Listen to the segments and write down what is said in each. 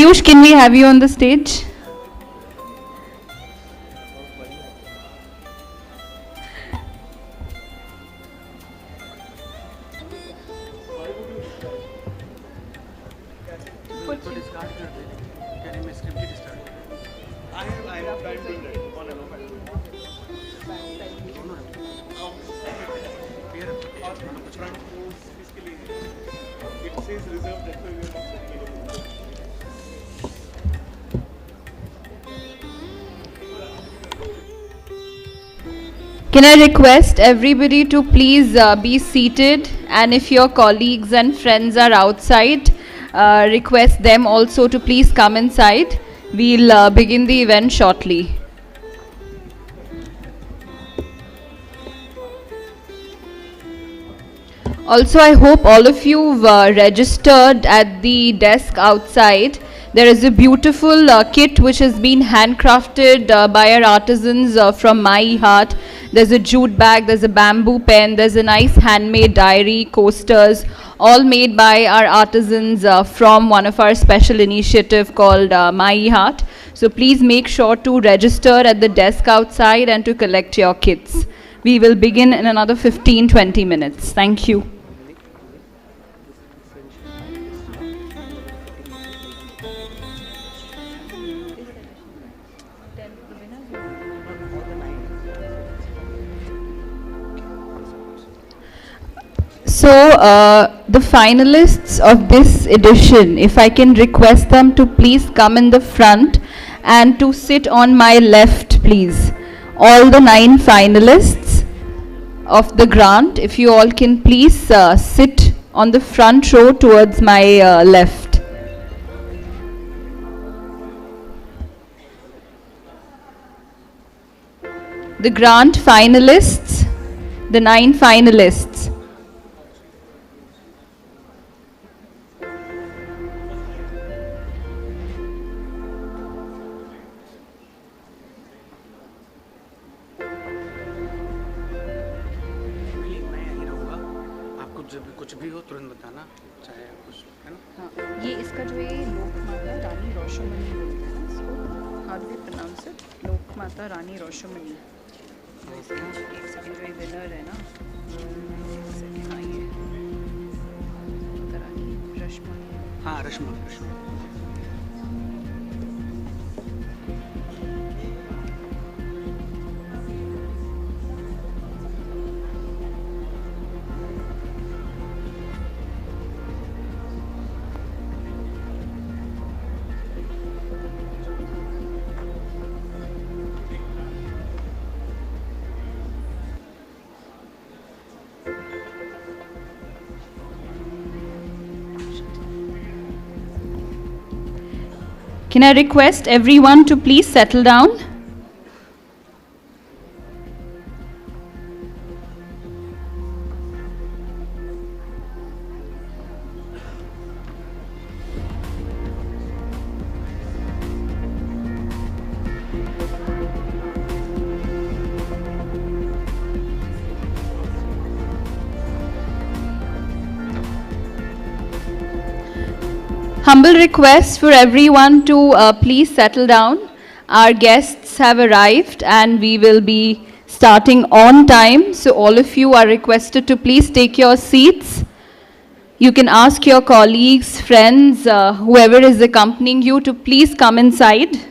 Piyush, can we have you on the stage? Can I request everybody to please be seated, and if your colleagues and friends are outside, request them also to please come inside. We'll begin the event shortly. Also, I hope all of you registered at the desk outside. There is a beautiful kit which has been handcrafted by our artisans from My Heart. There's a jute bag, there's a bamboo pen, there's a nice handmade diary, coasters, all made by our artisans from one of our special initiative called My Heart. So please make sure to register at the desk outside and to collect your kits. We will begin in another 15-20 minutes. Thank you. So, the finalists of this edition, if I can request them to please come in the front and to sit on my left, please. All the 9 finalists of the grant, if you all can please sit on the front row towards my left. The grant finalists, the 9 finalists. कुछ भी हो तुरंत बताना चाहे कुछ है ना। हाँ, ये इसका जो ये लोकमाता रानी रोशमनी बोलते हैं इसको, how do we pronounce it? Lokmata Rani Roshmani. एक सेकंड, जो ये विनर है ना, एक सेकंड, हाँ ये रानी रश्मनी। हाँ रश्मनी। Can I request everyone to please settle down? Humble request for everyone to please settle down. Our guests have arrived and we will be starting on time. So all of you are requested to please take your seats. You can ask your colleagues, friends, whoever is accompanying you to please come inside.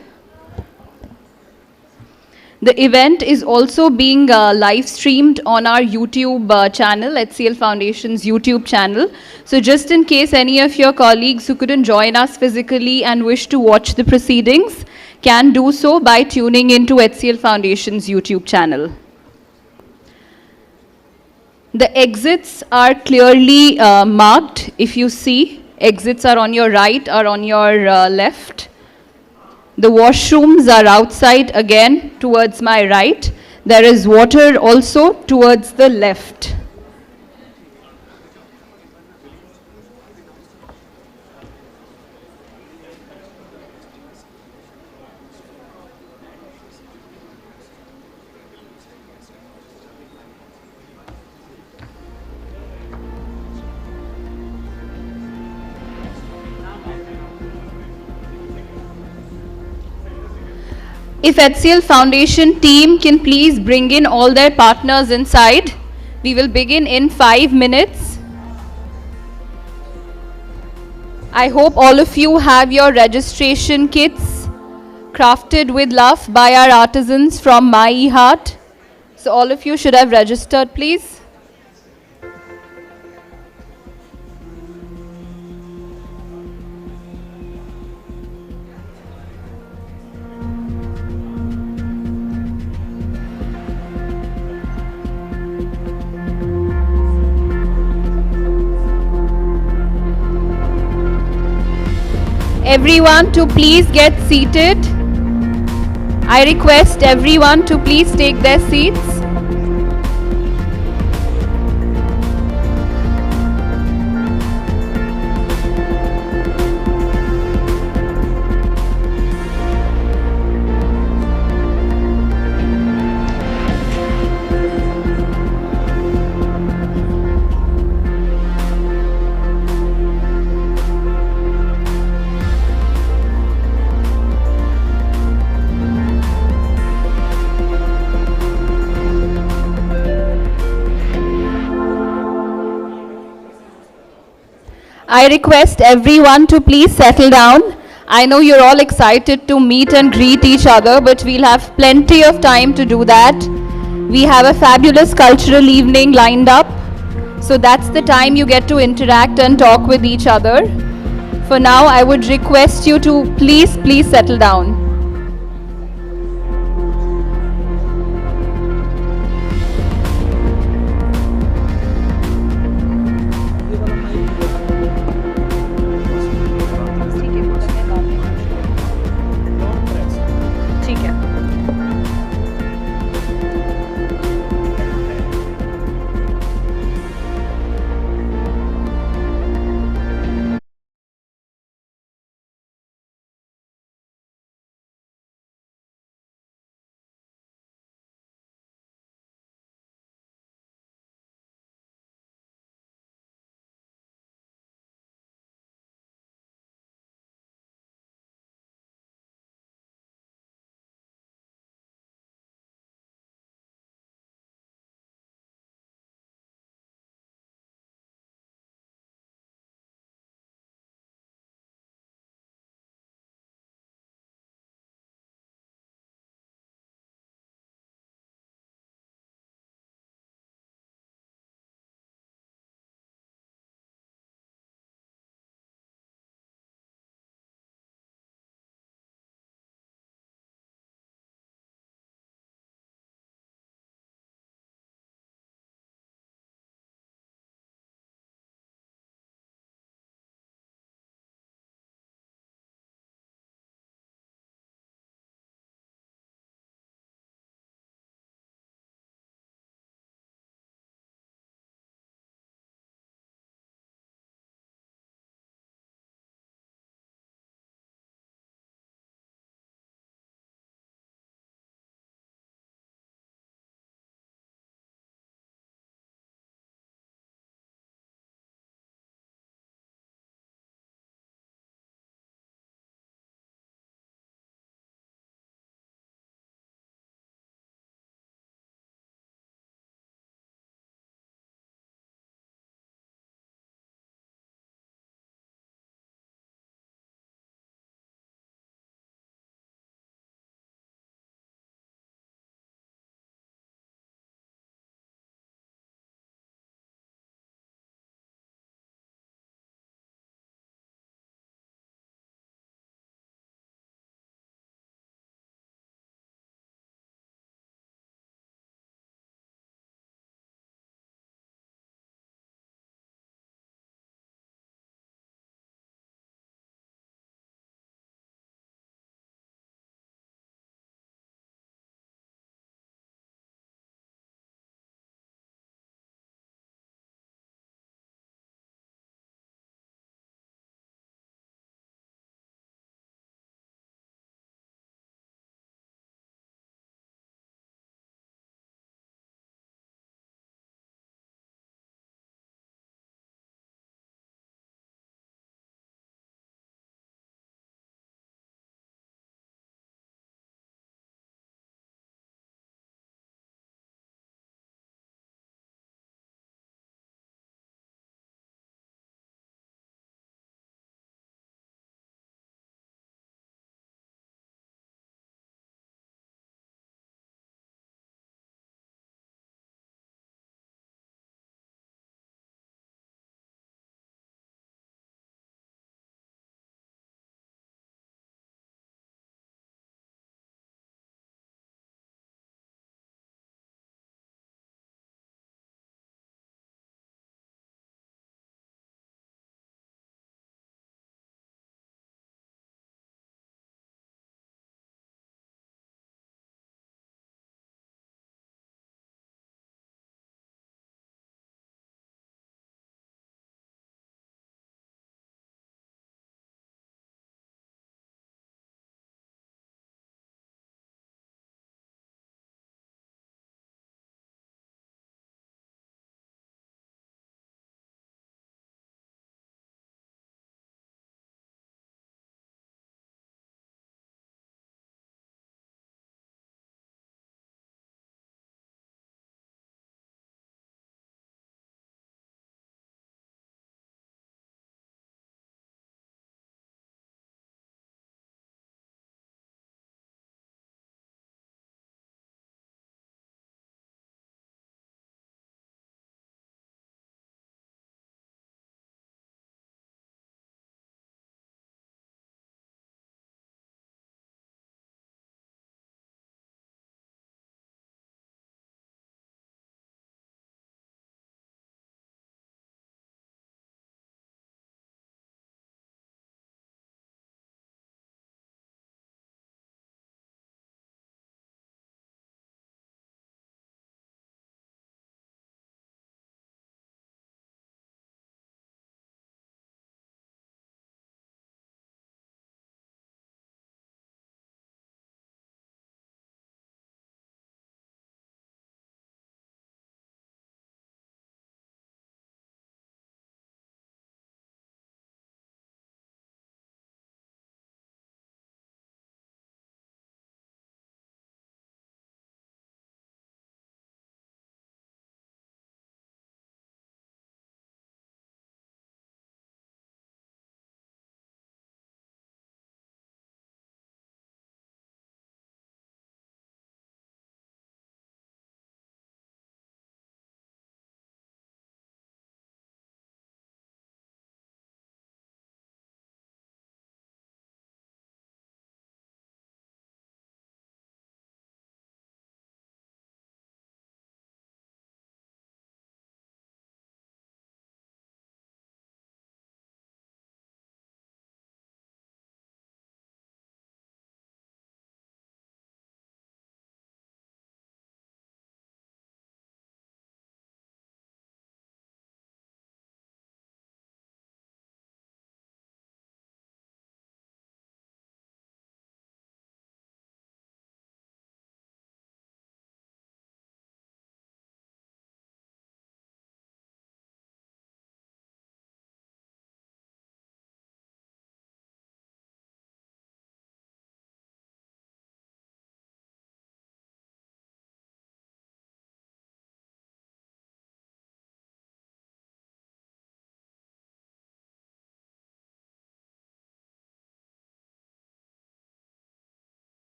The event is also being live streamed on our YouTube channel, HCL Foundation's YouTube channel. So just in case any of your colleagues who couldn't join us physically and wish to watch the proceedings can do so by tuning into HCL Foundation's YouTube channel. The exits are clearly marked. If you see, exits are on your right or on your left. The washrooms are outside again towards my right. There is water also towards the left. If HCL Foundation team can please bring in all their partners inside, we will begin in 5 minutes. I hope all of you have your registration kits crafted with love by our artisans from My Heart. So all of you should have registered, please. Everyone to please get seated. I request everyone to please take their seats. I request everyone to please settle down. I know you're all excited to meet and greet each other, but we'll have plenty of time to do that. We have a fabulous cultural evening lined up, so that's the time you get to interact and talk with each other. For now, I would request you to please settle down.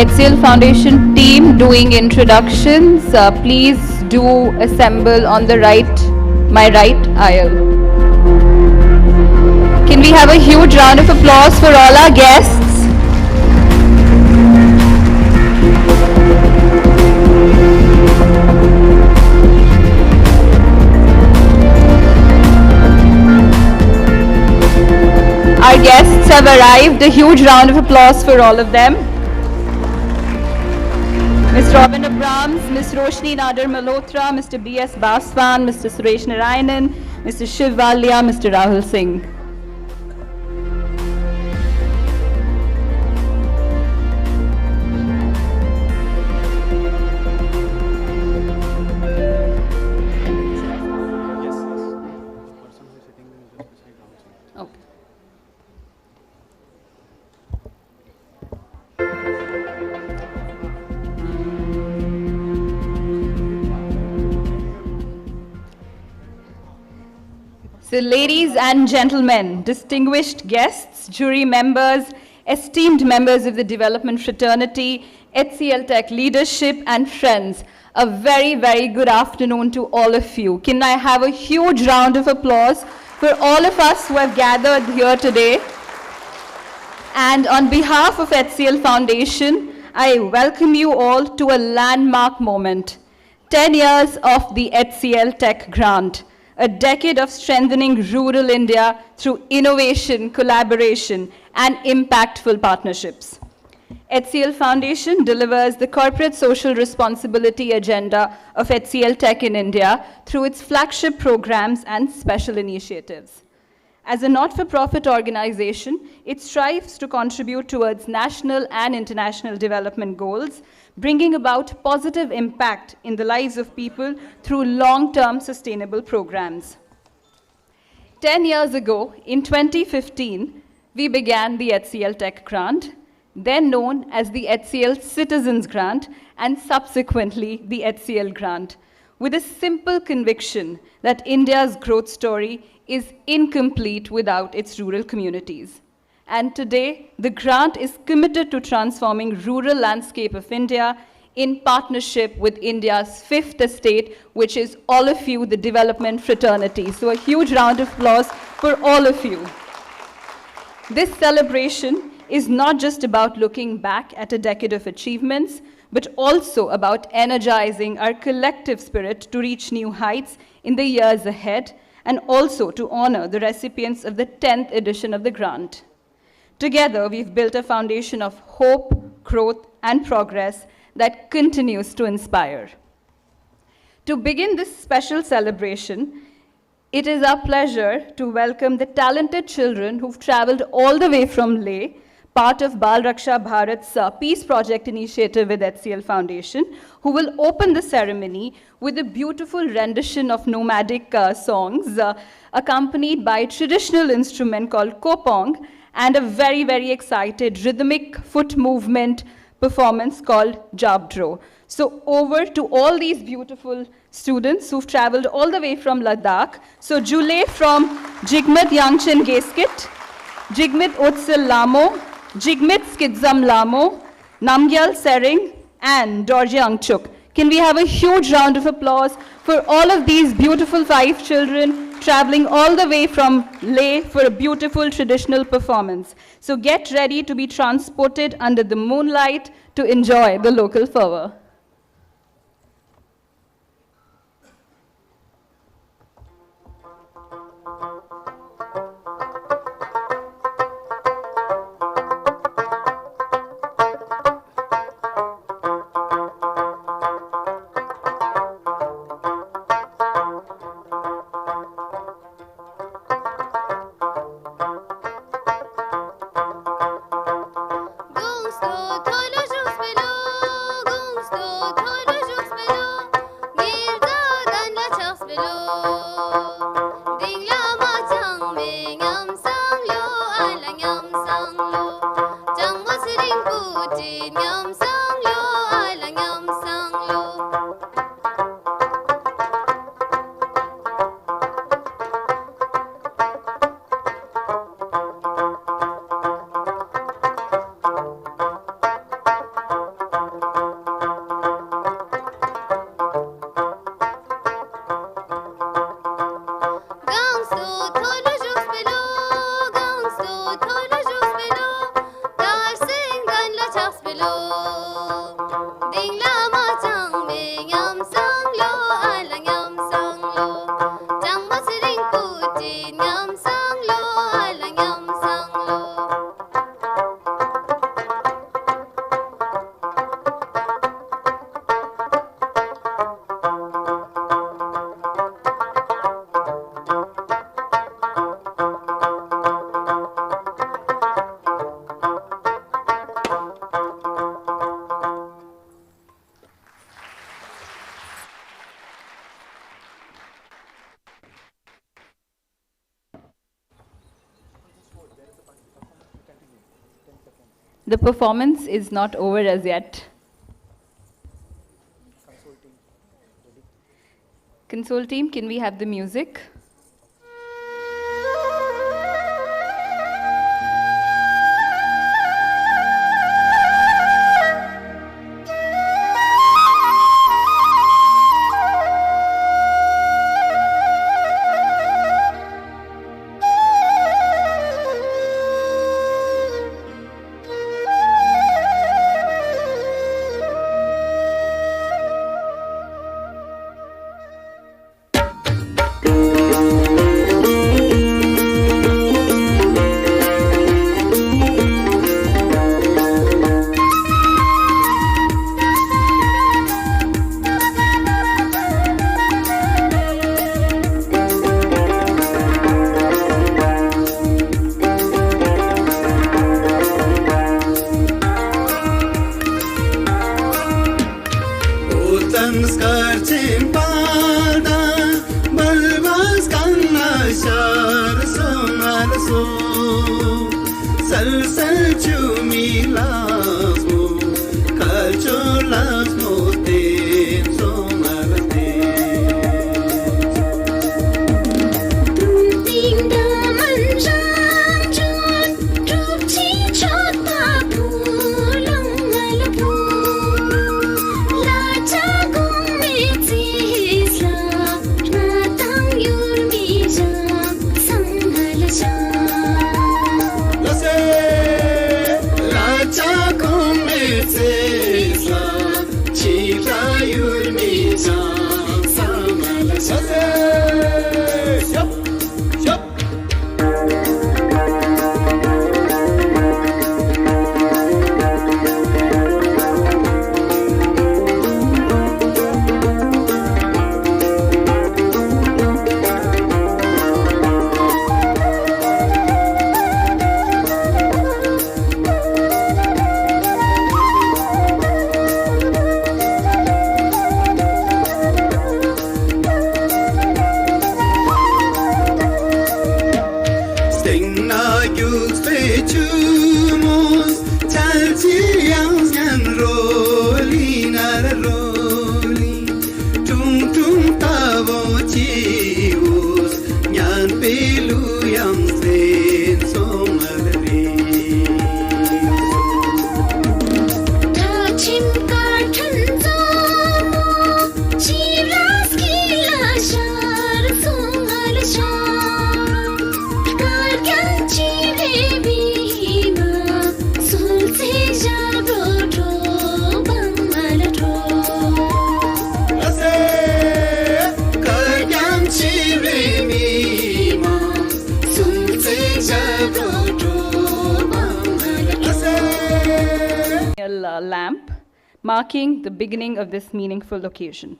HCL Foundation team doing introductions. Please do assemble on the right, my right aisle. Can we have a huge round of applause for all our guests? Our guests have arrived. A huge round of applause for all of them. Ms. Robin Abrams, Ms. Roshni Nader Malhotra, Mr. B.S. Baswan, Mr. Suresh Narayanan, Mr. Shiv Walia, Mr. Rahul Singh. Okay. So, ladies and gentlemen, distinguished guests, jury members, esteemed members of the development fraternity, HCLTech leadership, and friends, a very, very good afternoon to all of you. Can I have a huge round of applause for all of us who have gathered here today? And on behalf of HCL Foundation, I welcome you all to a landmark moment. 10 years of the HCLTech Grant, a decade of strengthening rural India through innovation, collaboration, and impactful partnerships. HCL Foundation delivers the corporate social responsibility agenda of HCLTech in India through its flagship programs and special initiatives. As a not-for-profit organization, it strives to contribute towards national and international development goals, bringing about positive impact in the lives of people through long-term sustainable programs. 10 years ago, in 2015, we began the HCLTech Grant, then known as the HCL Citizens Grant, and subsequently the HCL Grant, with a simple conviction that India's growth story is incomplete without its rural communities. And today, the grant is committed to transforming rural landscape of India in partnership with India's fifth estate, which is all of you, the development fraternity. So a huge round of applause for all of you. This celebration is not just about looking back at a decade of achievements, but also about energizing our collective spirit to reach new heights in the years ahead, and also to honor the recipients of the 10th edition of the grant. Together, we've built a foundation of hope, growth, and progress that continues to inspire. To begin this special celebration, it is our pleasure to welcome the talented children who've traveled all the way from Leh, part of Bal Raksha Bharat's Peace Project initiative with HCL Foundation, who will open the ceremony with a beautiful rendition of nomadic songs, accompanied by a traditional instrument called kopong, and a very, very excited rhythmic foot movement performance called Jabdro. So over to all these beautiful students who've traveled all the way from Ladakh. So Jule from Jigmet Yangchen Geskit, Jigmet Otsil Lamo, Jigmet Skidzam Lamo, Namgyal Sering, and Dorje Angchuk. Can we have a huge round of applause for all of these beautiful 5 children traveling all the way from Leh for a beautiful traditional performance. So get ready to be transported under the moonlight to enjoy the local fervor. The performance is not over as yet. Console team, can we have the music? Lamp, marking the beginning of this meaningful occasion.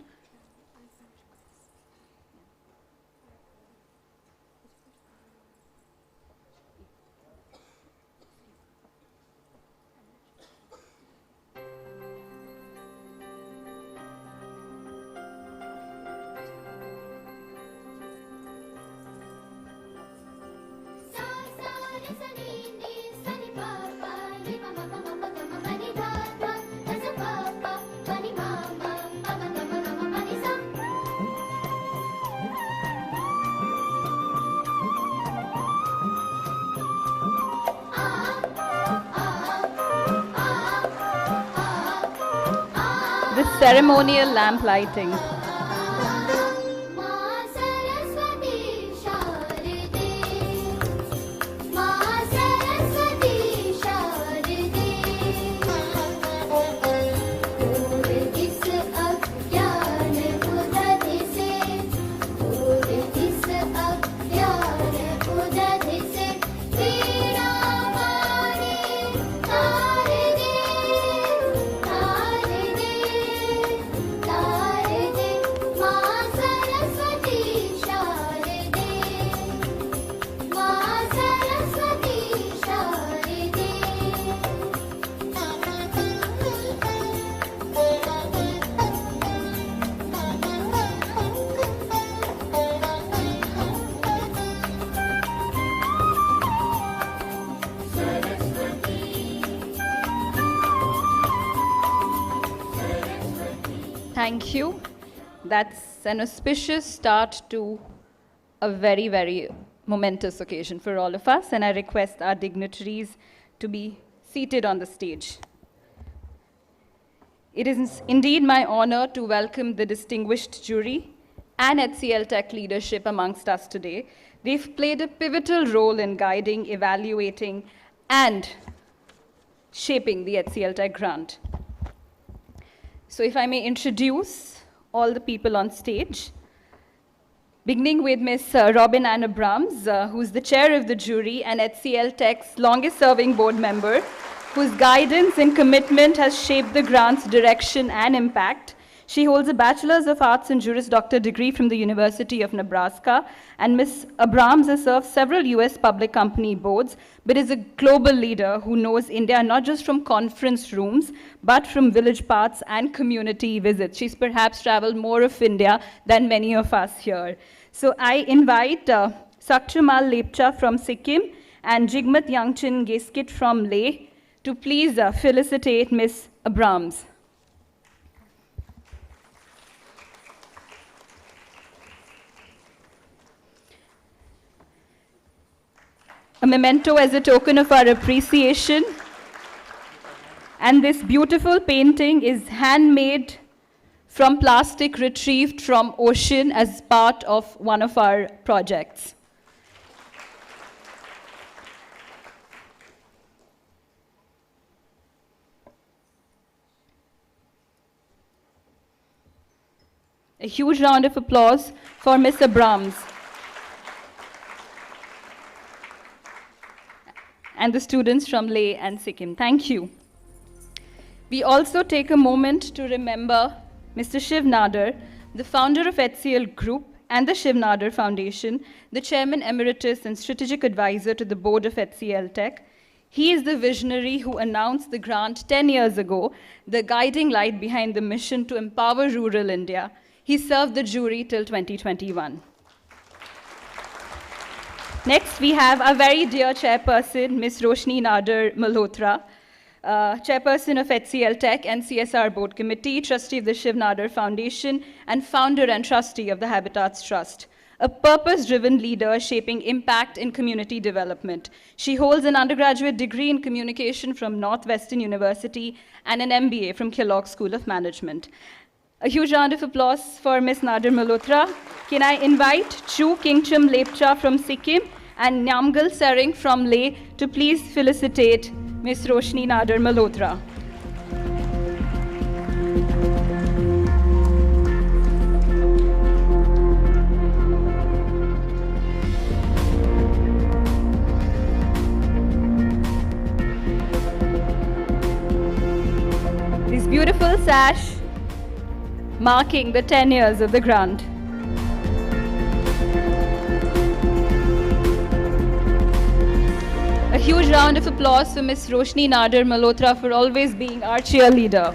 The ceremonial lamp lighting. Master Thank you. That's an auspicious start to a very, very momentous occasion for all of us, and I request our dignitaries to be seated on the stage. It is indeed my honor to welcome the distinguished jury and HCLTech leadership amongst us today. They've played a pivotal role in guiding, evaluating, and shaping the HCLTech Grant. So if I may introduce all the people on stage, beginning with Ms. Robin Ann Abrams, who's the chair of the jury and HCLTech's longest-serving board member, whose guidance and commitment has shaped the grant's direction and impact. She holds a Bachelor's of Arts in Juris Doctor degree from the University of Nebraska, and Ms. Abrams has served several US public company boards, but is a global leader who knows India not just from conference rooms, but from village paths and community visits. She's perhaps traveled more of India than many of us here. So I invite Sakchumal Lepcha from Sikkim and Jigmat Yangchin Geskit from Leh to please felicitate Ms. Abrams. A memento as a token of our appreciation. And this beautiful painting is handmade from plastic retrieved from ocean as part of one of our projects. A huge round of applause for Ms. Abrams and the students from Leh and Sikkim. Thank you. We also take a moment to remember Mr. Shiv Nadar, the founder of HCL Group and the Shiv Nadar Foundation, the chairman emeritus and strategic advisor to the board of HCLTech. He is the visionary who announced the grant 10 years ago, the guiding light behind the mission to empower rural India. He served the jury till 2021. Next, we have our very dear chairperson, Ms. Roshni Nadar Malhotra, chairperson of HCLTech and CSR Board Committee, trustee of the Shiv Nadar Foundation, and founder and trustee of the Habitats Trust. A purpose-driven leader shaping impact in community development. She holds an undergraduate degree in communication from Northwestern University and an MBA from Kellogg School of Management. A huge round of applause for Ms. Nadar Malhotra. Can I invite Chu Kingchum Lepcha from Sikkim and Nyamgal Sering from Leh to please felicitate Ms. Roshni Nadar Malhotra. This beautiful sash marking the 10 years of the grant. A huge round of applause for Ms. Roshni Nadar Malhotra for always being our cheerleader.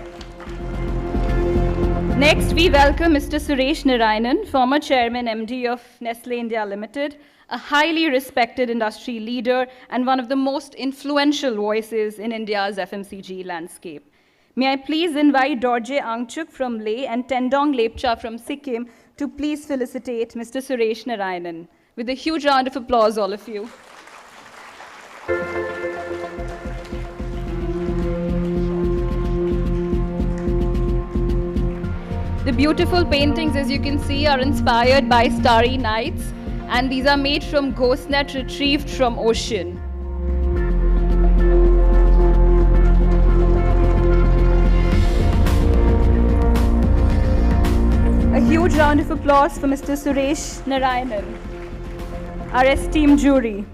Next, we welcome Mr. Suresh Narayanan, former chairman MD of Nestle India Limited, a highly respected industry leader and one of the most influential voices in India's FMCG landscape. May I please invite Dorje Angchuk from Leh and Tendong Lepcha from Sikkim to please felicitate Mr. Suresh Narayanan. With a huge round of applause, all of you. The beautiful paintings, as you can see, are inspired by starry nights, and these are made from ghost net retrieved from ocean. A huge round of applause for Mr. Suresh Narayanan, our esteemed jury.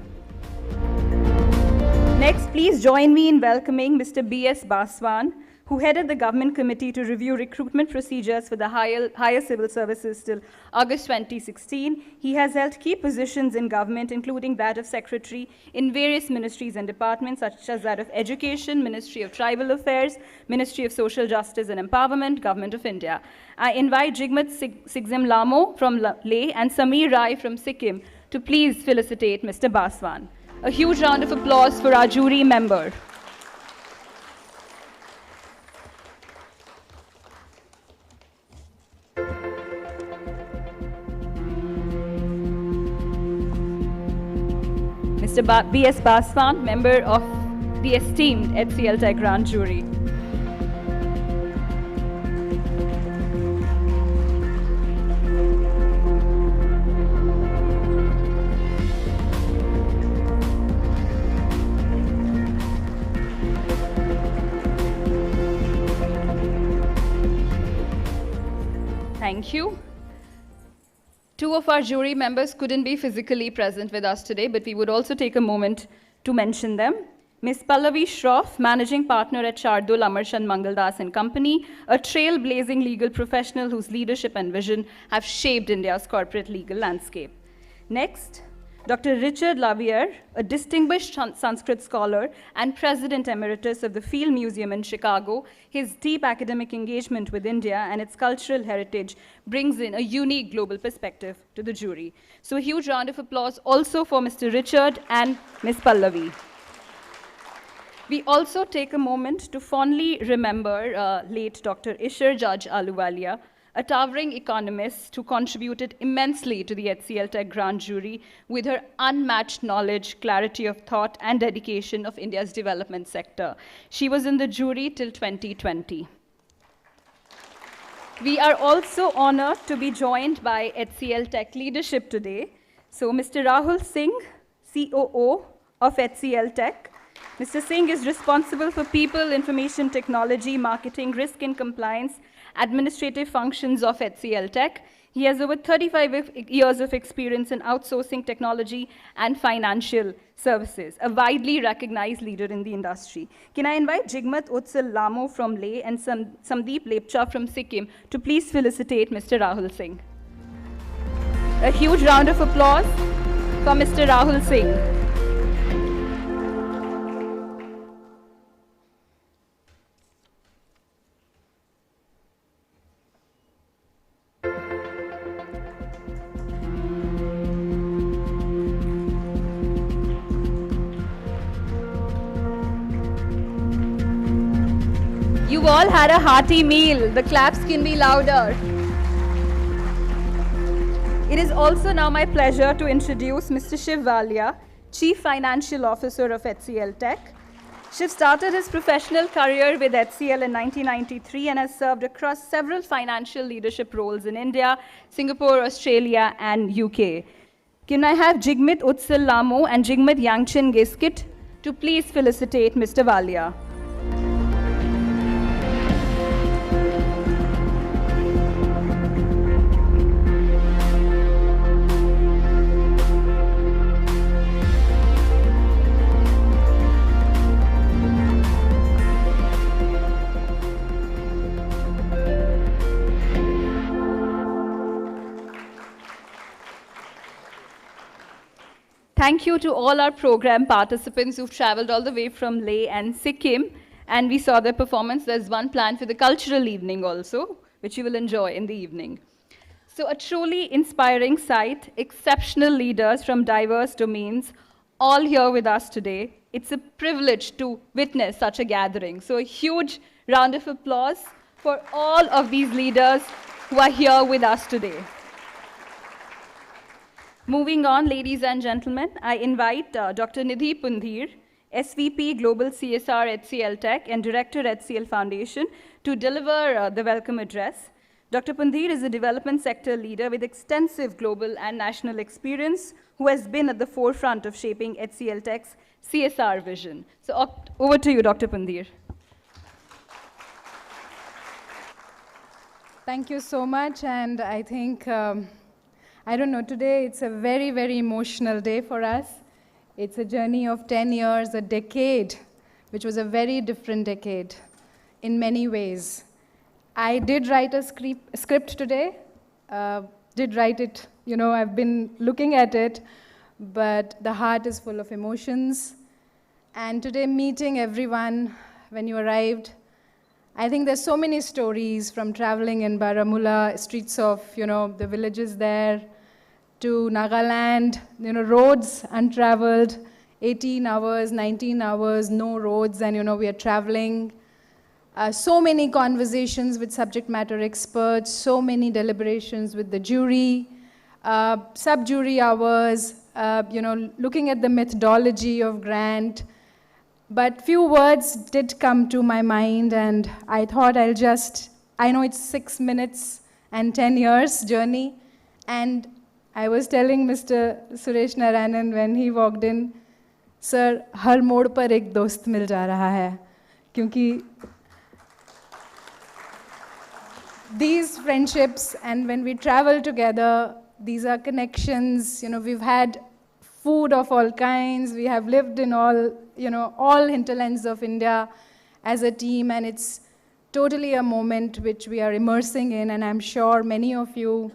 Next, please join me in welcoming Mr. B.S. Baswan, who headed the government committee to review recruitment procedures for the higher civil services till August 2016. He has held key positions in government, including that of secretary in various ministries and departments, such as that of Education, Ministry of Tribal Affairs, Ministry of Social Justice and Empowerment, Government of India. I invite Jigmat Sigzim Lamo from Leh and Sameer Rai from Sikkim to please felicitate Mr. Baswan. A huge round of applause for our jury member. Mr. B.S. Baswan, member of the esteemed HCLTech Grant jury. Thank you. Two of our jury members couldn't be physically present with us today, but we would also take a moment to mention them. Ms. Pallavi Shroff, Managing Partner at Shardul Amarchand Mangaldas and Company, a trailblazing legal professional whose leadership and vision have shaped India's corporate legal landscape. Next, Dr. Richard Lavier, a distinguished Sanskrit scholar and President Emeritus of the Field Museum in Chicago. His deep academic engagement with India and its cultural heritage brings in a unique global perspective to the jury. So a huge round of applause also for Mr. Richard and Ms. Pallavi. We also take a moment to fondly remember late Dr. Ishar Judge Ahluwalia, a towering economist who contributed immensely to the HCLTech Grant jury with her unmatched knowledge, clarity of thought, and dedication of India's development sector. She was in the jury till 2020. We are also honored to be joined by HCLTech leadership today. So Mr. Rahul Singh, COO of HCLTech. Mr. Singh is responsible for people, information technology, marketing, risk and compliance, administrative functions of HCLTech. He has over 35 years of experience in outsourcing technology and financial services, a widely recognized leader in the industry. Can I invite Jigmat Utsal Lamo from Leh and Samdeep Lepcha from Sikkim to please felicitate Mr. Rahul Singh. A huge round of applause for Mr. Rahul Singh. You all had a hearty meal. The claps can be louder. It is also now my pleasure to introduce Mr. Shiv Walia, Chief Financial Officer of HCLTech. Shiv started his professional career with HCL in 1993 and has served across several financial leadership roles in India, Singapore, Australia, and UK. Can I have Jigmet Utsal Lamo and Jigmet Yangchen Geskit to please felicitate Mr. Walia. Thank you to all our program participants who've traveled all the way from Leh and Sikkim, and we saw their performance. There's one planned for the cultural evening also, which you will enjoy in the evening. So a truly inspiring sight, exceptional leaders from diverse domains, all here with us today. It's a privilege to witness such a gathering. So a huge round of applause for all of these leaders who are here with us today. Moving on, ladies and gentlemen, I invite Dr. Nidhi Pundhir, SVP Global CSR at HCLTech and Director at HCL Foundation, to deliver the welcome address. Dr. Pundhir is a development sector leader with extensive global and national experience who has been at the forefront of shaping HCLTech's CSR vision. So over to you, Dr. Pundhir. Thank you so much, and I think I don't know, today it's a very, very emotional day for us. It's a journey of 10 years, a decade, which was a very different decade in many ways. I did write a script today, did write it, you know, I've been looking at it, but the heart is full of emotions. And today, meeting everyone when you arrived, I think there's so many stories from traveling in Baramulla, streets of, you know, the villages there, to Nagaland, you know, roads untraveled, 18 hours, 19 hours, no roads, and, you know, we are traveling. So many conversations with subject matter experts, so many deliberations with the jury, sub-jury hours, looking at the methodology of grant. But few words did come to my mind, and I thought I know it's 6 minutes and 10 years journey, and I was telling Mr. Suresh Narayanan when he walked in, sir, हर मोड़ पर एक दोस्त मिल जा रहा है, क्योंकि these friendships, and when we travel together, these are connections. We've had food of all kinds. We have lived in all hinterlands of India as a team, and it's totally a moment which we are immersing in, and I'm sure many of you,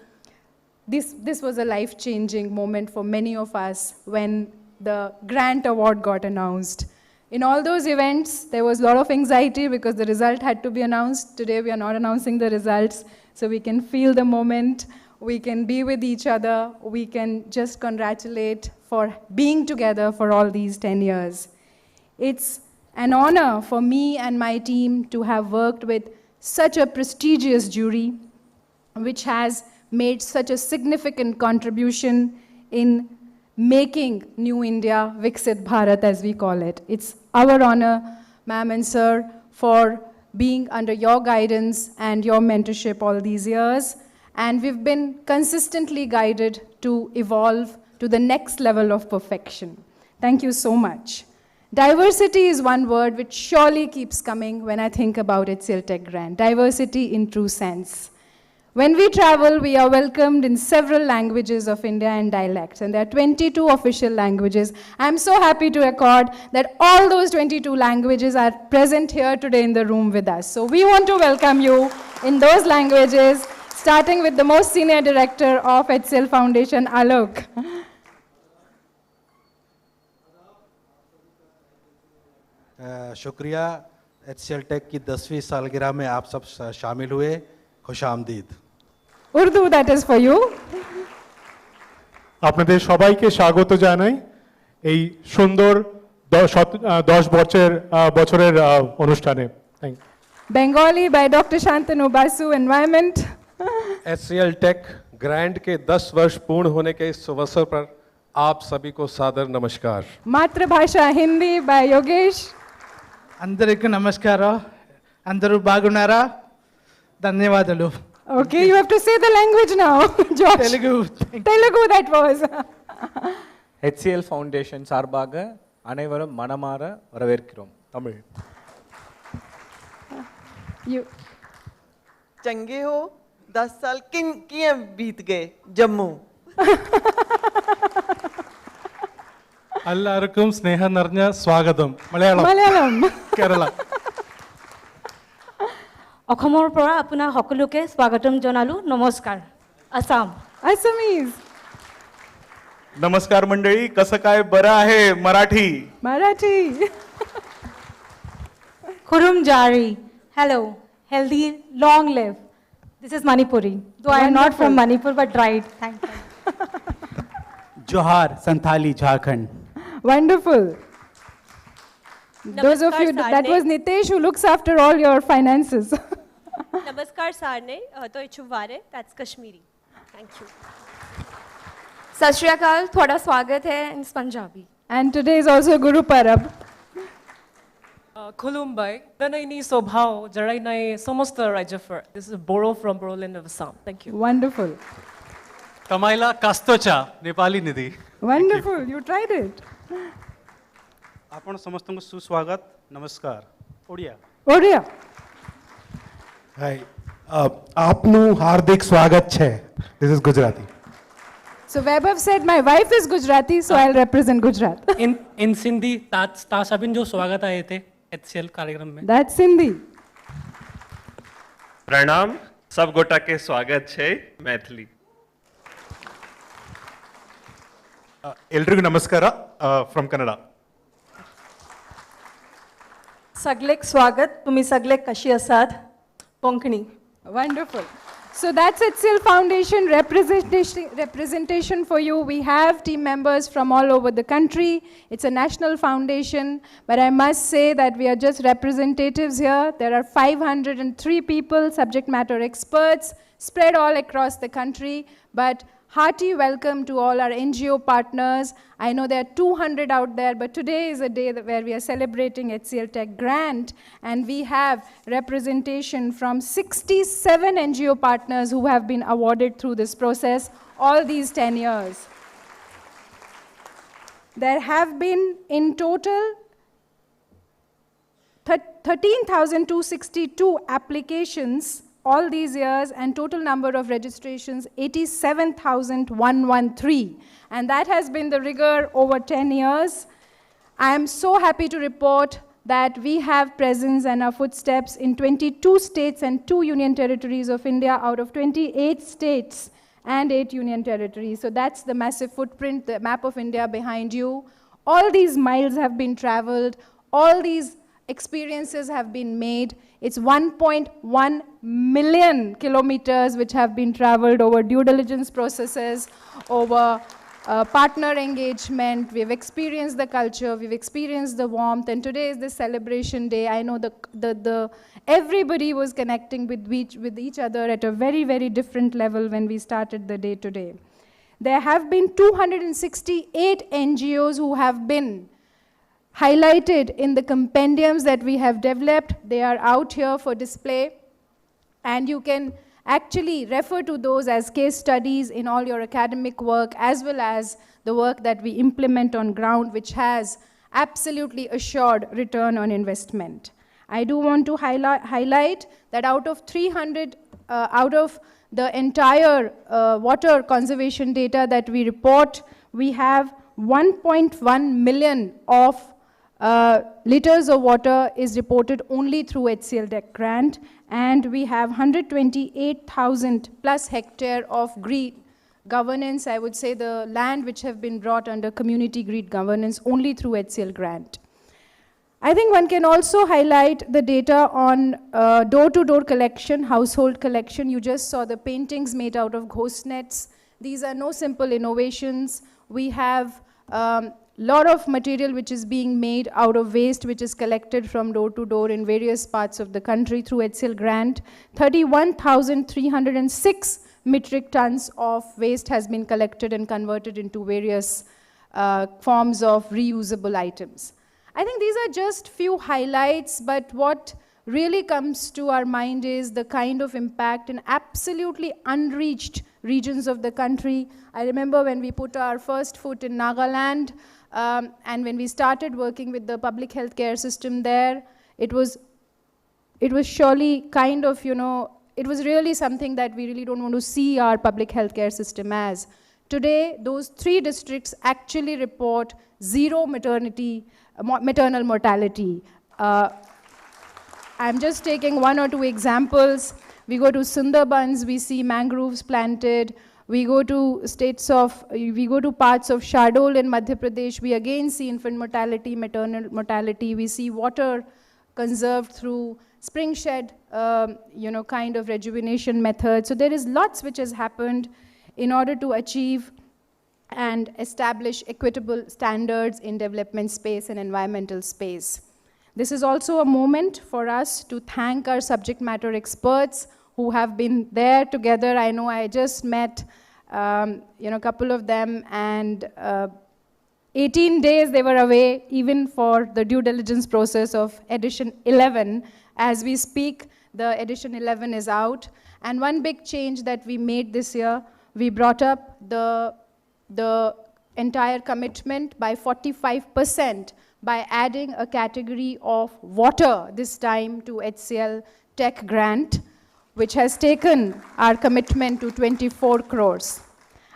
this was a life-changing moment for many of us when the grant award got announced. In all those events, there was a lot of anxiety because the result had to be announced. Today, we are not announcing the results, so we can feel the moment, we can be with each other, we can just congratulate for being together for all these 10 years. It's an honor for me and my team to have worked with such a prestigious jury, which has made such a significant contribution in making New India, Viksit Bharat as we call it. It's our honor, ma'am and sir, for being under your guidance and your mentorship all these years. And we've been consistently guided to evolve to the next level of perfection. Thank you so much. Diversity is one word which surely keeps coming when I think about HCLTech Grant. Diversity in true sense. When we travel, we are welcomed in several languages of India and dialects, and there are 22 official languages. I'm so happy to record that all those 22 languages are present here today in the room with us. So we want to welcome you in those languages, starting with the most senior director of HCL Foundation, Alok. शुक्रिया HCLTech की 10वीं सालगिरह में आप सब शामिल हुए खुशामदीद Urdu, that is for you. আপনাদের সবাইকে স্বাগত জানাই এই সুন্দর 10 বছরের অনুষ্ঠানে। Thank you. Bengali by Dr. Shantanu Basu, Environment. HCLTech grant के 10 वर्ष पूर्ण होने के इस अवसर पर आप सभी को सादर नमस्कार। Matrabhasha Hindi by Yogesh. అందరికీ నమస్కారం అందరూ బాగున్నారా ధన్యవాదాలు Okay, you have to say the language now, Josh. Telugu that was. HCL Foundation சார்பாக அனைவரும் மனமார வரவேற்கிறோம். தமிழ். You. चंगे हो 10 साल किन बीत गए जम्मू എല്ലാവർക്കും സ്നേഹം നിറഞ്ഞ സ്വാഗതം. Malayalam. കേരള. অসমৰ পৰা আপোনাক সকলোকে স্বাগতম জনালো নমস্কাৰ আসাম Assamese. नमस्कार मंडळी कसं काय बरं आहे मराठी Marathi. খুৰুম জাৰি hello healthy long live this is Manipuri though I am not from Manipur but right thank you जोहार Santhali Jharkhand Wonderful. Those of you, that was Nitesh who looks after all your finances. Namaskar Sarne, to Chuvare, that's Kashmiri. Thank you. Sat Shri Akal, thoda swagat hai in Punjabi. And today is also Guru Parab. Khulumbay, danay ni sobhao, jaray nay samosta rajafar. This is Boro from Boroland of Assam. Thank you. Wonderful. Tamaila Kastocha, Nepali Nidhi. Wonderful, you tried it. आपण समस्तଙ୍କୁ सुस्वागत नमस्कार Odia Odia. હાય આપનું હાર્દિક સ્વાગત છે. This is Gujarati. So Vaibhav said my wife is Gujarati, so I'll represent Gujarat. In Sindhi, तासाबिन जो स्वागत आए थे HCL कार्यक्रम में. That's Sindhi. प्रणाम सब गोटा के स्वागत छे मैथिली ಎಲ್ರಿಗೂ ನಮಸ್ಕಾರ ಫ್ರಮ್ ಕನ್ನಡ. सगळेक स्वागत तुम्ही सगळे कशी आसात Konkani Wonderful. So that's HCL Foundation representation for you. We have team members from all over the country. It's a national foundation, but I must say that we are just representatives here. There are 503 people, subject matter experts, spread all across the country. But hearty welcome to all our NGO partners. I know there are 200 out there, but today is a day where we are celebrating HCLTech Grant, and we have representation from 67 NGO partners who have been awarded through this process all these 10 years. There have been in total 13,262 applications all these years, and total number of registrations 87,113, and that has been the rigor over 10 years. I am so happy to report that we have presence and our footsteps in 22 states and 2 union territories of India out of 28 states and 8 union territories. So that's the massive footprint, the map of India behind you. All these miles have been traveled, all these experiences have been made. It's 1.1 million kilometers which have been traveled over due diligence processes, over partner engagement. We've experienced the culture, we've experienced the warmth, and today is the celebration day. I know everybody was connecting with each other at a very, very different level when we started the day today. There have been 268 NGOs who have been highlighted in the compendiums that we have developed. They are out here for display, and you can actually refer to those as case studies in all your academic work, as well as the work that we implement on ground, which has absolutely assured return on investment. I do want to highlight that out of 300, out of the entire water conservation data that we report, we have 1.1 million of liters of water is reported only through HCLTech Grant, and we have 128,000 plus hectare of green governance, I would say the land which have been brought under community green governance only through HCL Grant. I think one can also highlight the data on door-to-door collection, household collection. You just saw the paintings made out of ghost nets. These are no simple innovations. We have lot of material which is being made out of waste which is collected from door to door in various parts of the country through HCL Grant. 31,306 metric tons of waste has been collected and converted into various forms of reusable items. I think these are just few highlights, but what really comes to our mind is the kind of impact in absolutely unreached regions of the country. I remember when we put our first foot in Nagaland, and when we started working with the public health care system there, it was surely kind of, it was really something that we really don't want to see our public health care system as. Today, those 3 districts actually report 0 maternal mortality. I'm just taking 1 or 2 examples. We go to Sundarbans, we see mangroves planted. We go to parts of Shardol in Madhya Pradesh, we again see infant mortality, maternal mortality. We see water conserved through spring shed, kind of rejuvenation method. So there is lots which has happened in order to achieve and establish equitable standards in development space and environmental space. This is also a moment for us to thank our subject matter experts who have been there together. I know I just met a couple of them, and 18 days they were away even for the due diligence process of edition 11. As we speak, the edition 11 is out. And one big change that we made this year, we brought up the entire commitment by 45% by adding a category of water this time to HCLTech Grant, which has taken our commitment to 24 crores.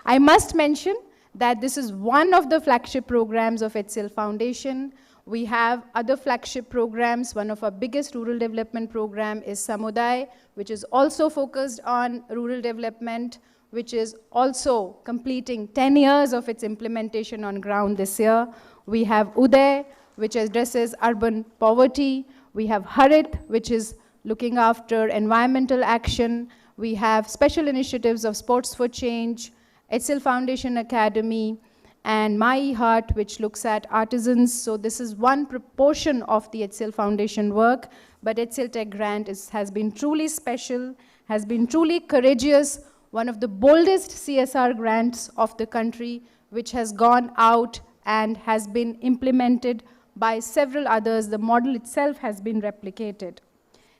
I must mention that this is one of the flagship programs of HCL Foundation. We have other flagship programs. One of our biggest rural development program is Samuday, which is also focused on rural development, which is also completing 10 years of its implementation on ground this year. We have Uday, which addresses urban poverty. We have Harit, which is looking after environmental action. We have special initiatives of Sports for Change, HCL Foundation Academy, and My Heart, which looks at artisans. So this is one proportion of the HCL Foundation work, but HCLTech Grant has been truly special, has been truly courageous, one of the boldest CSR grants of the country, which has gone out and has been implemented by several others. The model itself has been replicated.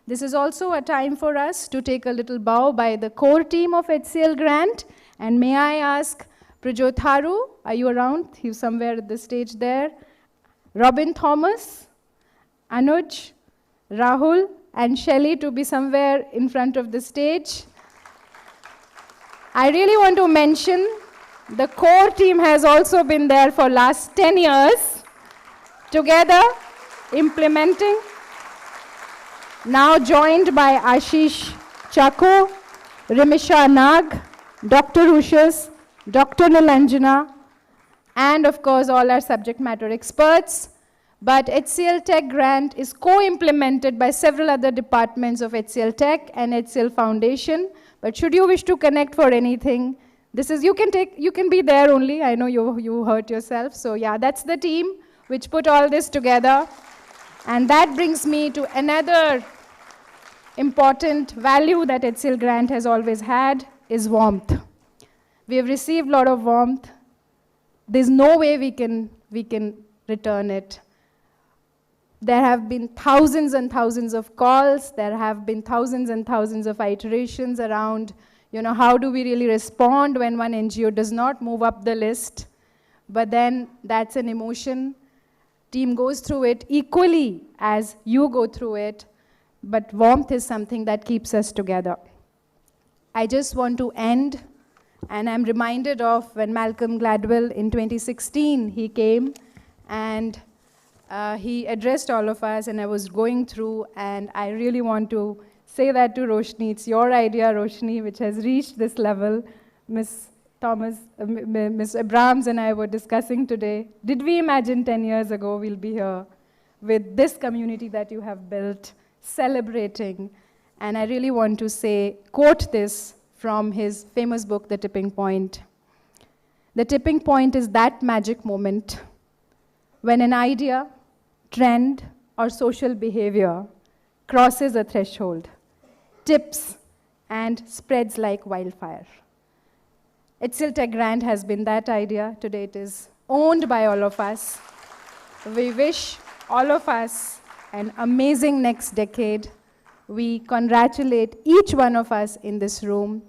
This is also a time for us to take a little bow by the core team of HCL Grant. And may I ask Prajot Tharu, are you around? He's somewhere at the stage there. Robin Thomas, Anuj, Rahul, and Shelley to be somewhere in front of the stage. I really want to mention the core team has also been there for last 10 years, together implementing. Now joined by Ashish Chako, Rimisha Nag, Dr. Ushas, Dr. Nilanjana, and of course all our subject matter experts. But HCLTech Grant is co-implemented by several other departments of HCLTech and HCL Foundation. But should you wish to connect for anything, this is, you can be there only. I know you hurt yourself. So yeah, that's the team which put all this together. And that brings me to another important value that HCL Grant has always had, is warmth. We have received a lot of warmth. There's no way we can return it. There have been thousands and thousands of calls. There have been thousands and thousands of iterations around, how do we really respond when one NGO does not move up the list? But then that's an emotion. Team goes through it equally as you go through it, but warmth is something that keeps us together. I just want to end, and I'm reminded of when Malcolm Gladwell in 2016, he came and he addressed all of us, and I was going through, and I really want to say that to Roshni. It's your idea, Roshni, which has reached this level. Ms. Abrams and I were discussing today, did we imagine 10 years ago we'll be here with this community that you have built, celebrating? And I really want to quote this from his famous book, The Tipping Point. The tipping point is that magic moment when an idea, trend, or social behavior crosses a threshold, tips, and spreads like wildfire. HCLTech Grant has been that idea. Today it is owned by all of us. We wish all of us an amazing next decade. We congratulate each one of us in this room,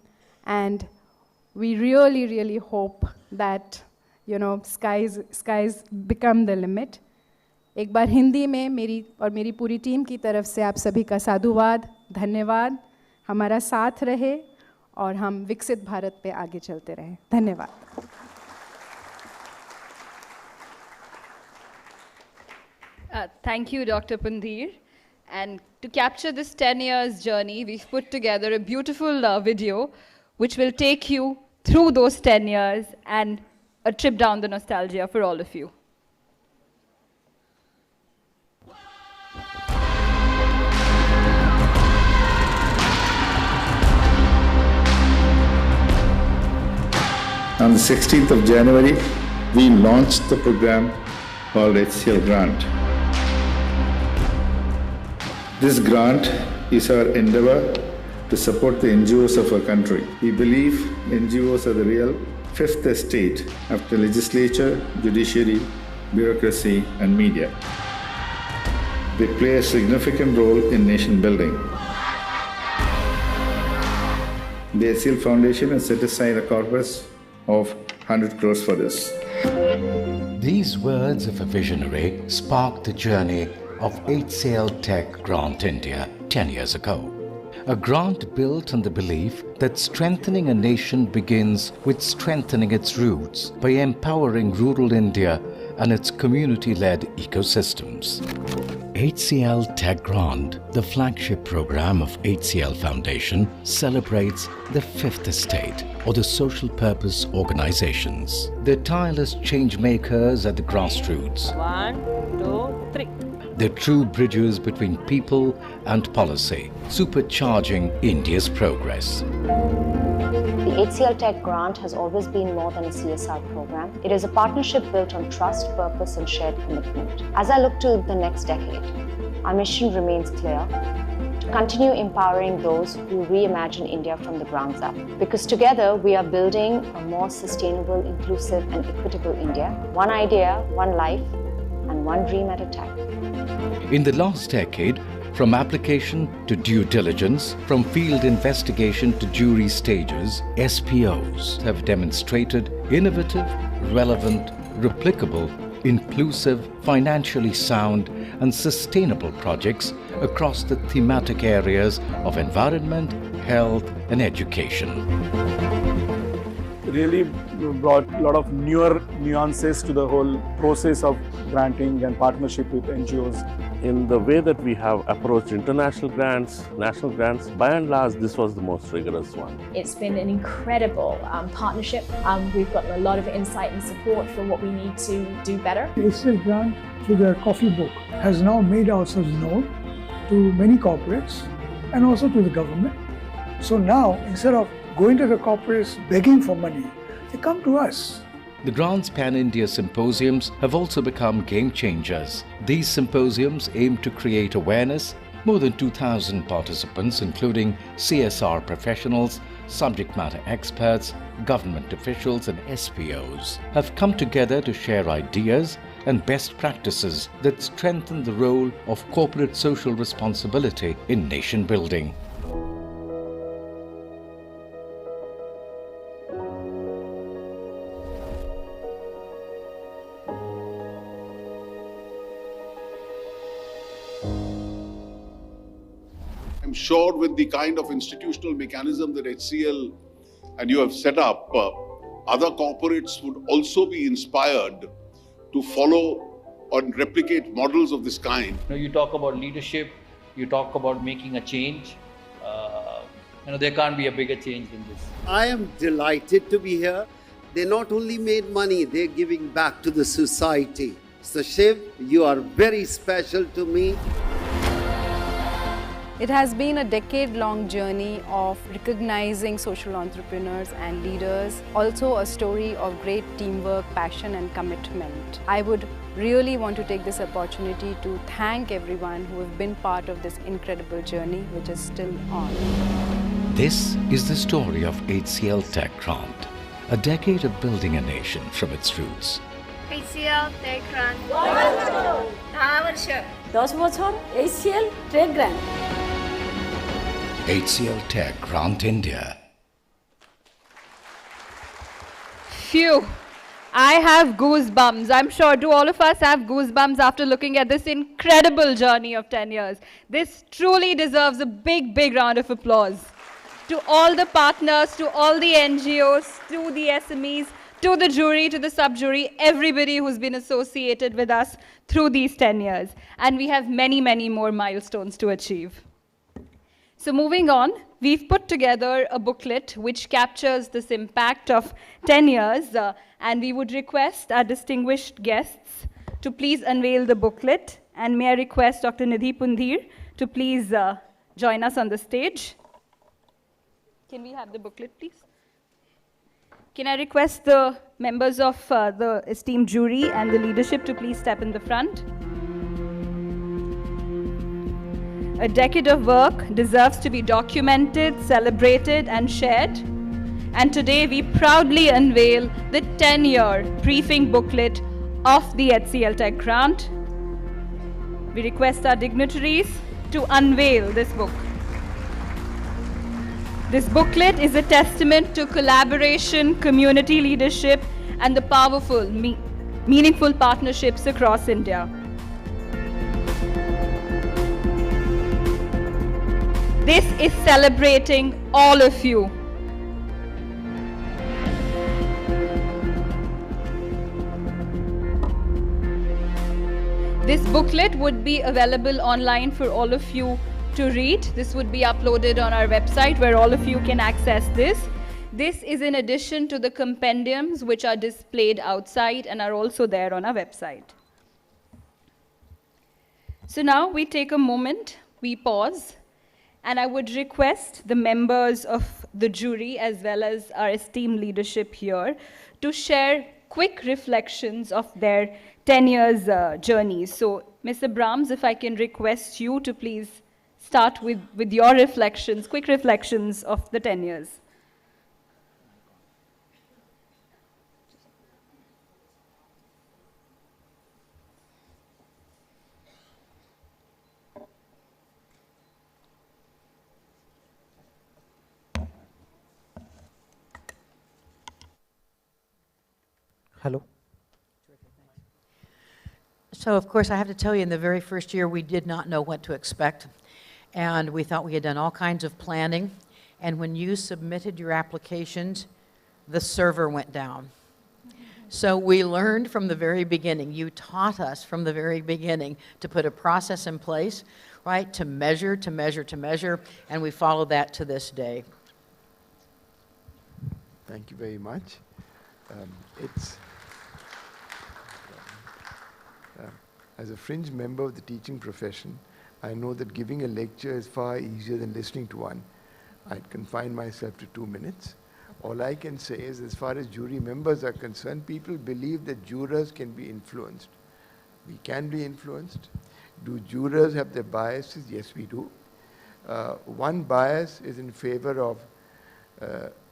and we really, really hope that skies become the limit. एक बार हिंदी में मेरी और मेरी पूरी team की तरफ से आप सभी का साधुवाद, धन्यवाद। हमारा साथ रहे और हम विकसित भारत पे आगे चलते रहें। धन्यवाद। Thank you, Dr. Pandhir. And to capture this 10 years journey, we've put together a beautiful video which will take you through those 10 years and a trip down the nostalgia for all of you. On the 16th of January, we launched the program called HCL Grant. This grant is our endeavor to support the NGOs of our country. We believe NGOs are the real fifth estate after legislature, judiciary, bureaucracy, and media. They play a significant role in nation building. The HCL Foundation has set aside a corpus of 100 crores for this. These words of a visionary sparked the journey of HCLTech Grant India 10 years ago. A grant built on the belief that strengthening a nation begins with strengthening its roots by empowering rural India and its community-led ecosystems. HCLTech Grant, the flagship program of HCL Foundation, celebrates the fifth estate, or the social purpose organizations. They're tireless change makers at the grassroots. 1, 2, 3. They're true bridges between people and policy, supercharging India's progress. The HCLTech Grant has always been more than a CSR program. It is a partnership built on trust, purpose, and shared commitment. As I look to the next decade, our mission remains clear: to continue empowering those who reimagine India from the ground up. Because together we are building a more sustainable, inclusive and equitable India. One idea, one life, and one dream at a time. In the last decade, from application to due diligence, from field investigation to jury stages, SPOs have demonstrated innovative, relevant, replicable, inclusive, financially sound and sustainable projects across the thematic areas of environment, health and education. Really brought a lot of newer nuances to the whole process of granting and partnership with NGOs. In the way that we have approached international grants, national grants, by and large, this was the most rigorous one. It's been an incredible partnership. We've gotten a lot of insight and support for what we need to do better. The HCL Grant, through their coffee book, has now made ourselves known to many corporates and also to the government. So now, instead of going to the corporates begging for money, they come to us. The Grants Pan-India symposiums have also become game changers. These symposiums aim to create awareness. More than 2,000 participants, including CSR professionals, subject matter experts, government officials and SPOs, have come together to share ideas and best practices that strengthen the role of corporate social responsibility in nation building. I'm sure with the kind of institutional mechanism that HCL and you have set up, other corporates would also be inspired to follow or replicate models of this kind. You talk about leadership, you talk about making a change. There can't be a bigger change than this. I am delighted to be here. They not only made money, they're giving back to the society. So Shiv, you are very special to me. It has been a decade-long journey of recognizing social entrepreneurs and leaders, also a story of great teamwork, passion and commitment. I would really want to take this opportunity to thank everyone who have been part of this incredible journey, which is still on. This is the story of HCLTech Grant, a decade of building a nation from its roots. HCLTech Grant 10 বছর HCLTech Grant. HCLTech Grant India. Phew, I have goosebumps. I'm sure, do all of us have goosebumps after looking at this incredible journey of 10 years? This truly deserves a big, big round of applause. To all the partners, to all the NGOs, to the SMEs, to the jury, to the sub-jury, everybody who's been associated with us through these 10 years. And we have many, many more milestones to achieve. So moving on, we've put together a booklet which captures this impact of 10 years, and we would request our distinguished guests to please unveil the booklet, and may I request Dr. Nidhi Pundhir to please join us on the stage. Can we have the booklet, please? Can I request the members of the esteemed jury and the leadership to please step in the front? A decade of work deserves to be documented, celebrated, and shared. And today we proudly unveil the 10-year briefing booklet of the HCLTech Grant. We request our dignitaries to unveil this book. This booklet is a testament to collaboration, community leadership, and the powerful, meaningful partnerships across India. This is celebrating all of you. This booklet would be available online for all of you to read. This would be uploaded on our website where all of you can access this. This is in addition to the compendiums which are displayed outside and are also there on our website. So now we take a moment, we pause, and I would request the members of the jury as well as our esteemed leadership here to share quick reflections of their 10 years journey. So Mr. Brahms, if I can request you to please start with your reflections, quick reflections of the 10 years. Hello. So, of course, I have to tell you, in the very first year, we did not know what to expect. And we thought we had done all kinds of planning. And when you submitted your applications, the server went down. So we learned from the very beginning. You taught us from the very beginning to put a process in place, right, to measure, to measure, to measure, and we follow that to this day. Thank you very much. As a fringe member of the teaching profession, I know that giving a lecture is far easier than listening to one. I'd confine myself to 2 minutes. All I can say is, as far as jury members are concerned, people believe that jurors can be influenced. We can be influenced. Do jurors have their biases? Yes, we do. One bias is in favor of,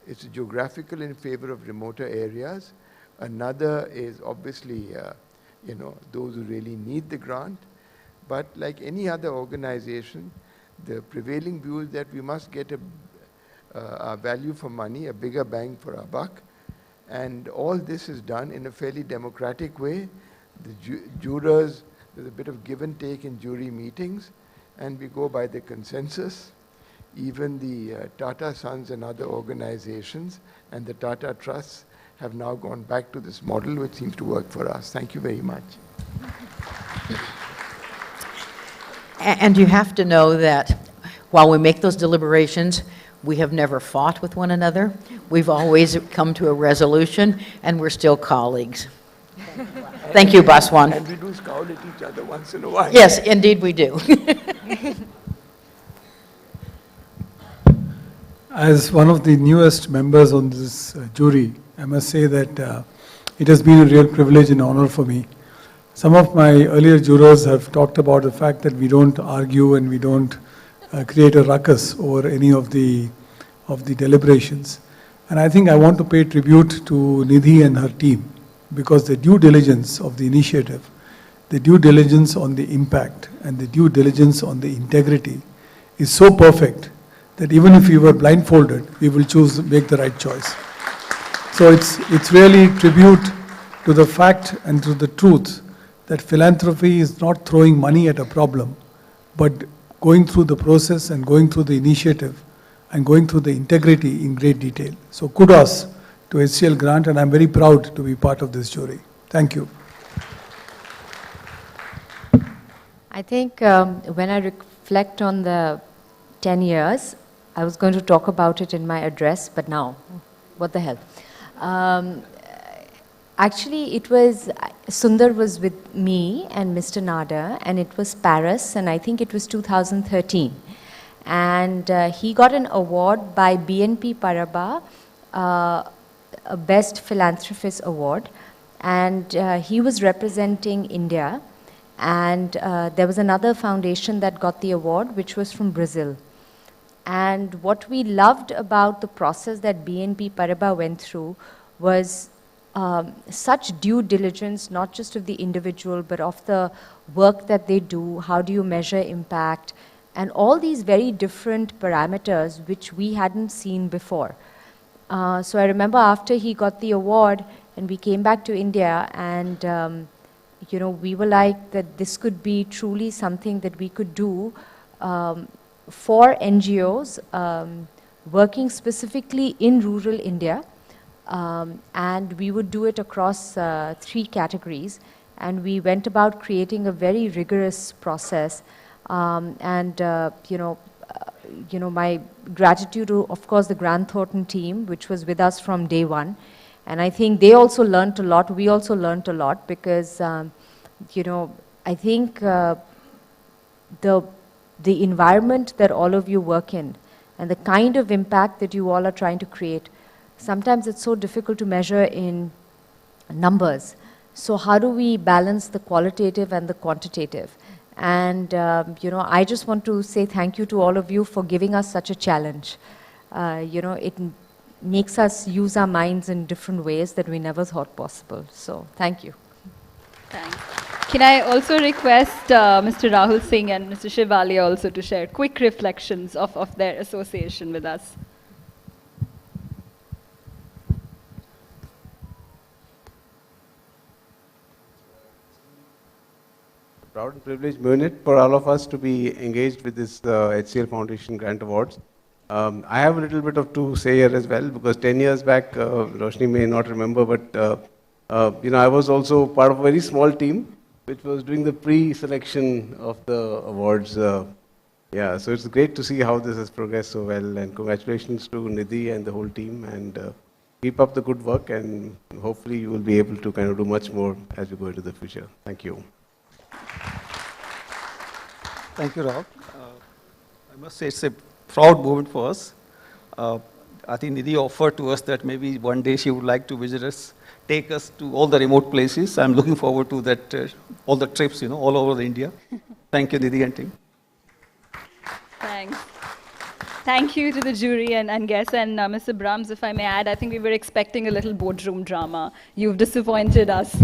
it's geographical in favor of remoter areas. Another is obviously, those who really need the grant. But like any other organization, the prevailing view is that we must get a value for money, a bigger bang for our buck. And all this is done in a fairly democratic way. The jurors, there's a bit of give and take in jury meetings, and we go by the consensus. Even the Tata Sons and other organizations and the Tata Trusts have now gone back to this model, which seems to work for us. Thank you very much. And you have to know that while we make those deliberations, we have never fought with one another. We've always come to a resolution, and we're still colleagues. Thank you, Baswan. And we do scowl at each other once in a while. Yes, indeed we do. As one of the newest members on this jury, I must say that it has been a real privilege and honor for me. Some of my earlier jurors have talked about the fact that we don't argue and we don't create a ruckus over any of the deliberations. And I think I want to pay tribute to Nidhi and her team, because the due diligence of the initiative, the due diligence on the impact, and the due diligence on the integrity is so perfect that even if we were blindfolded, we will make the right choice. So it's really tribute to the fact and to the truth that philanthropy is not throwing money at a problem, but going through the process and going through the initiative and going through the integrity in great detail. So kudos to HCL Grant, and I'm very proud to be part of this jury. Thank you. I think when I reflect on the 10 years, I was going to talk about it in my address, but now, what the hell. Actually, it was, Sundar was with me and Mr. Nada, and it was Paris, and I think it was 2013. And he got an award by BNP Paribas, a Best Philanthropist Award, and he was representing India. And there was another foundation that got the award, which was from Brazil. And what we loved about the process that BNP Paribas went through was such due diligence, not just of the individual, but of the work that they do, how do you measure impact, and all these very different parameters which we hadn't seen before. So I remember after he got the award and we came back to India, and we were like that this could be truly something that we could do for NGOs working specifically in rural India. And we would do it across 3 categories, and we went about creating a very rigorous process. My gratitude to, of course, the Grant Thornton team, which was with us from day one. And I think they also learned a lot. We also learned a lot because, I think the environment that all of you work in and the kind of impact that you all are trying to create, sometimes it's so difficult to measure in numbers. So how do we balance the qualitative and the quantitative? And, I just want to say thank you to all of you for giving us such a challenge. It makes us use our minds in different ways that we never thought possible. So, thank you. Thanks. Can I also request Mr. Rahul Singh and Mr. Shivalia also to share quick reflections of their association with us? Proud and privileged minute for all of us to be engaged with this HCL Foundation Grant Awards. I have a little bit of to say here as well, because 10 years back, Roshni may not remember, but I was also part of a very small team which was doing the pre-selection of the awards. So it's great to see how this has progressed so well, and congratulations to Nidhi and the whole team, and keep up the good work, and hopefully you will be able to kind of do much more as we go into the future. Thank you. Thank you, Rahul. I must say it's a proud moment for us. I think Nidhi offered to us that maybe one day she would like to visit us, take us to all the remote places. I'm looking forward to that, all the trips, all over India. Thank you, Nidhi and team. Thanks. Thank you to the jury and guests. And Mr. Brahms, if I may add, I think we were expecting a little boardroom drama. You've disappointed us.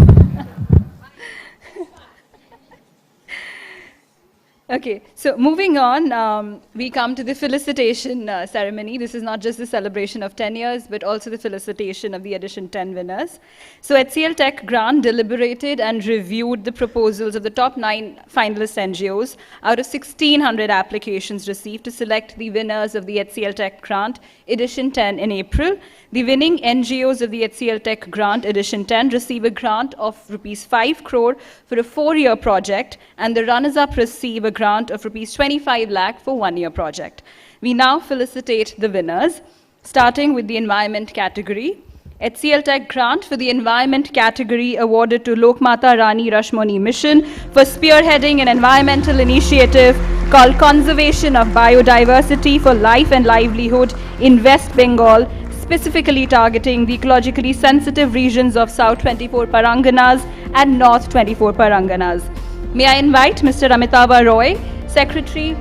Okay, so moving on, we come to the felicitation ceremony. This is not just the celebration of 10 years, but also the felicitation of the Edition 10 winners. So HCLTech Grant deliberated and reviewed the proposals of the top 9 finalist NGOs out of 1,600 applications received to select the winners of the HCLTech Grant Edition 10 in April. The winning NGOs of the HCLTech Grant Edition 10 receive a grant of rupees 5 crore for a 4-year project, and the runners-up receive a grant of rupees 25 lakh for 1-year project. We now felicitate the winners, starting with the environment category. HCLTech Grant for the environment category awarded to Lokmata Rani Rashmoni Mission for spearheading an environmental initiative called Conservation of Biodiversity for Life and Livelihood in West Bengal, specifically targeting the ecologically sensitive regions of South 24 Paranganas and North 24 Paranganas. May I invite Mr. Amitava Roy, Secretary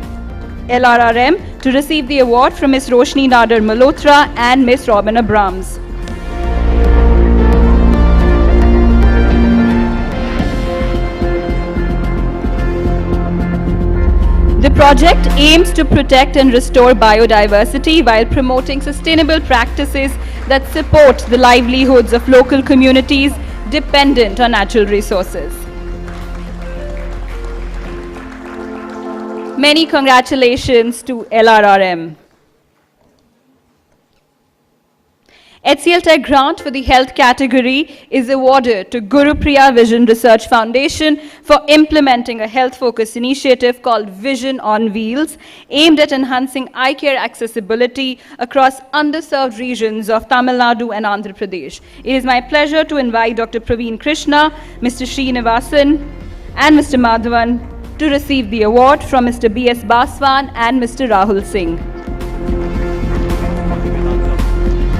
LRRM, to receive the award from Ms. Roshni Nadar Malhotra and Ms. Robin Abrams. The project aims to protect and restore biodiversity while promoting sustainable practices that support the livelihoods of local communities dependent on natural resources. Many congratulations to LRRM. HCLTech Grant for the health category is awarded to Gurupriya Vision Research Foundation for implementing a health-focused initiative called Vision on Wheels, aimed at enhancing eye care accessibility across underserved regions of Tamil Nadu and Andhra Pradesh. It is my pleasure to invite Dr. Praveen Krishna, Mr. Srinivasan, and Mr. Madhavan to receive the award from Mr. B.S. Baswan and Mr. Rahul Singh.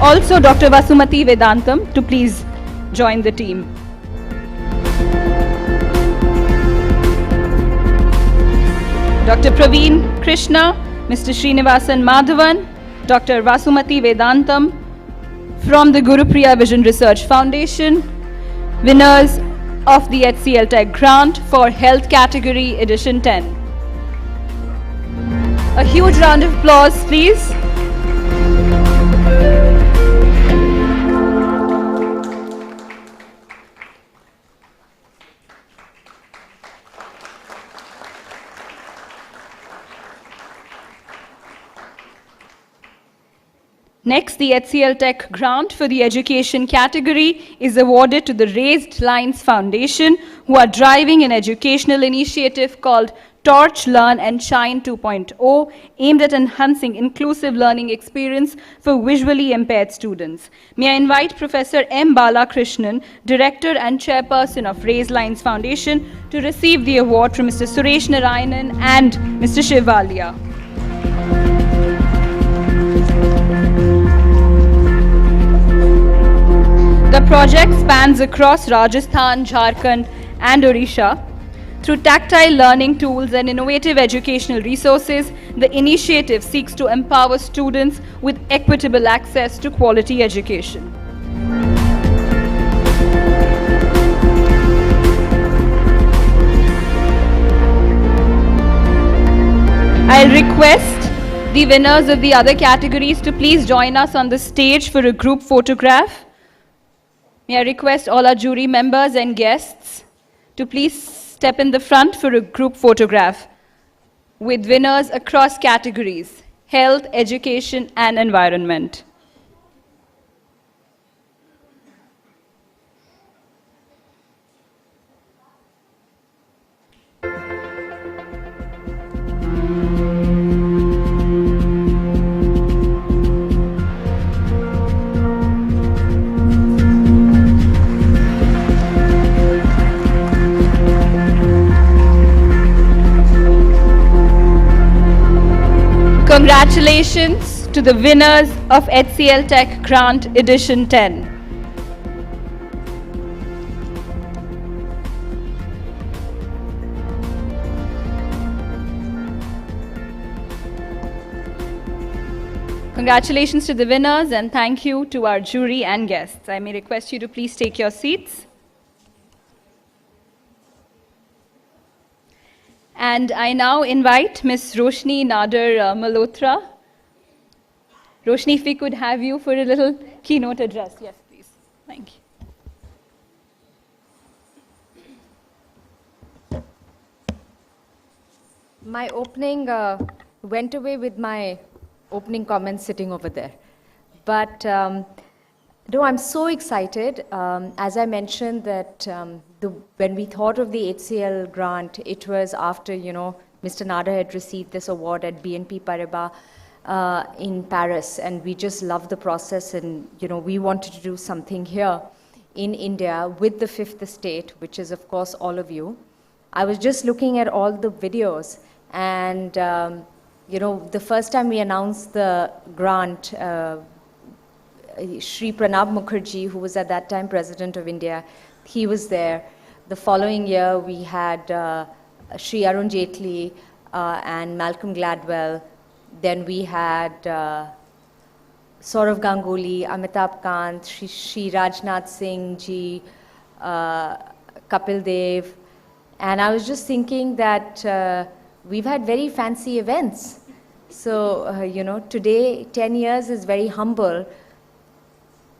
Also, Dr. Vasumati Vedantam to please join the team. Dr. Praveen Krishna, Mr. Srinivasan Madhavan, Dr. Vasumati Vedantam from the Gurupriya Vision Research Foundation, winners of the HCLTech Grant for Health Category Edition 10. A huge round of applause, please. Next, the HCLTech Grant for the education category is awarded to the Raised Lines Foundation, who are driving an educational initiative called Torch, Learn and Shine 2.0, aimed at enhancing inclusive learning experience for visually impaired students. May I invite Professor M. Balakrishnan, Director and Chairperson of Raised Lines Foundation, to receive the award from Mr. Suresh Narayanan and Mr. Shivalia. The project spans across Rajasthan, Jharkhand and Odisha. Through tactile learning tools and innovative educational resources, the initiative seeks to empower students with equitable access to quality education. I'll request the winners of the other categories to please join us on the stage for a group photograph. May I request all our jury members and guests to please step in the front for a group photograph with winners across categories: health, education, and environment. Congratulations to the winners of HCLTech Grant Edition 10. Congratulations to the winners, and thank you to our jury and guests. I may request you to please take your seats. And I now invite Ms. Roshni Nader Malhotra. Roshni, if we could have you for a little keynote address. Yes, please. Thank you. My opening went away with my opening comments sitting over there. But no, I'm so excited. As I mentioned that when we thought of the HCL grant, it was after, Mr. Nada had received this award at BNP Paribas in Paris, and we just loved the process, and, we wanted to do something here in India with the fifth estate, which is, of course, all of you. I was just looking at all the videos, and, the first time we announced the grant, Shri Pranab Mukherjee, who was at that time President of India, he was there. The following year, we had Shri Arun Jaitley and Malcolm Gladwell. Then we had Saurav Ganguly, Amitabh Kant, Shri Rajnath Singh ji, Kapil Dev. And I was just thinking that we've had very fancy events. So, today, 10 years is very humble.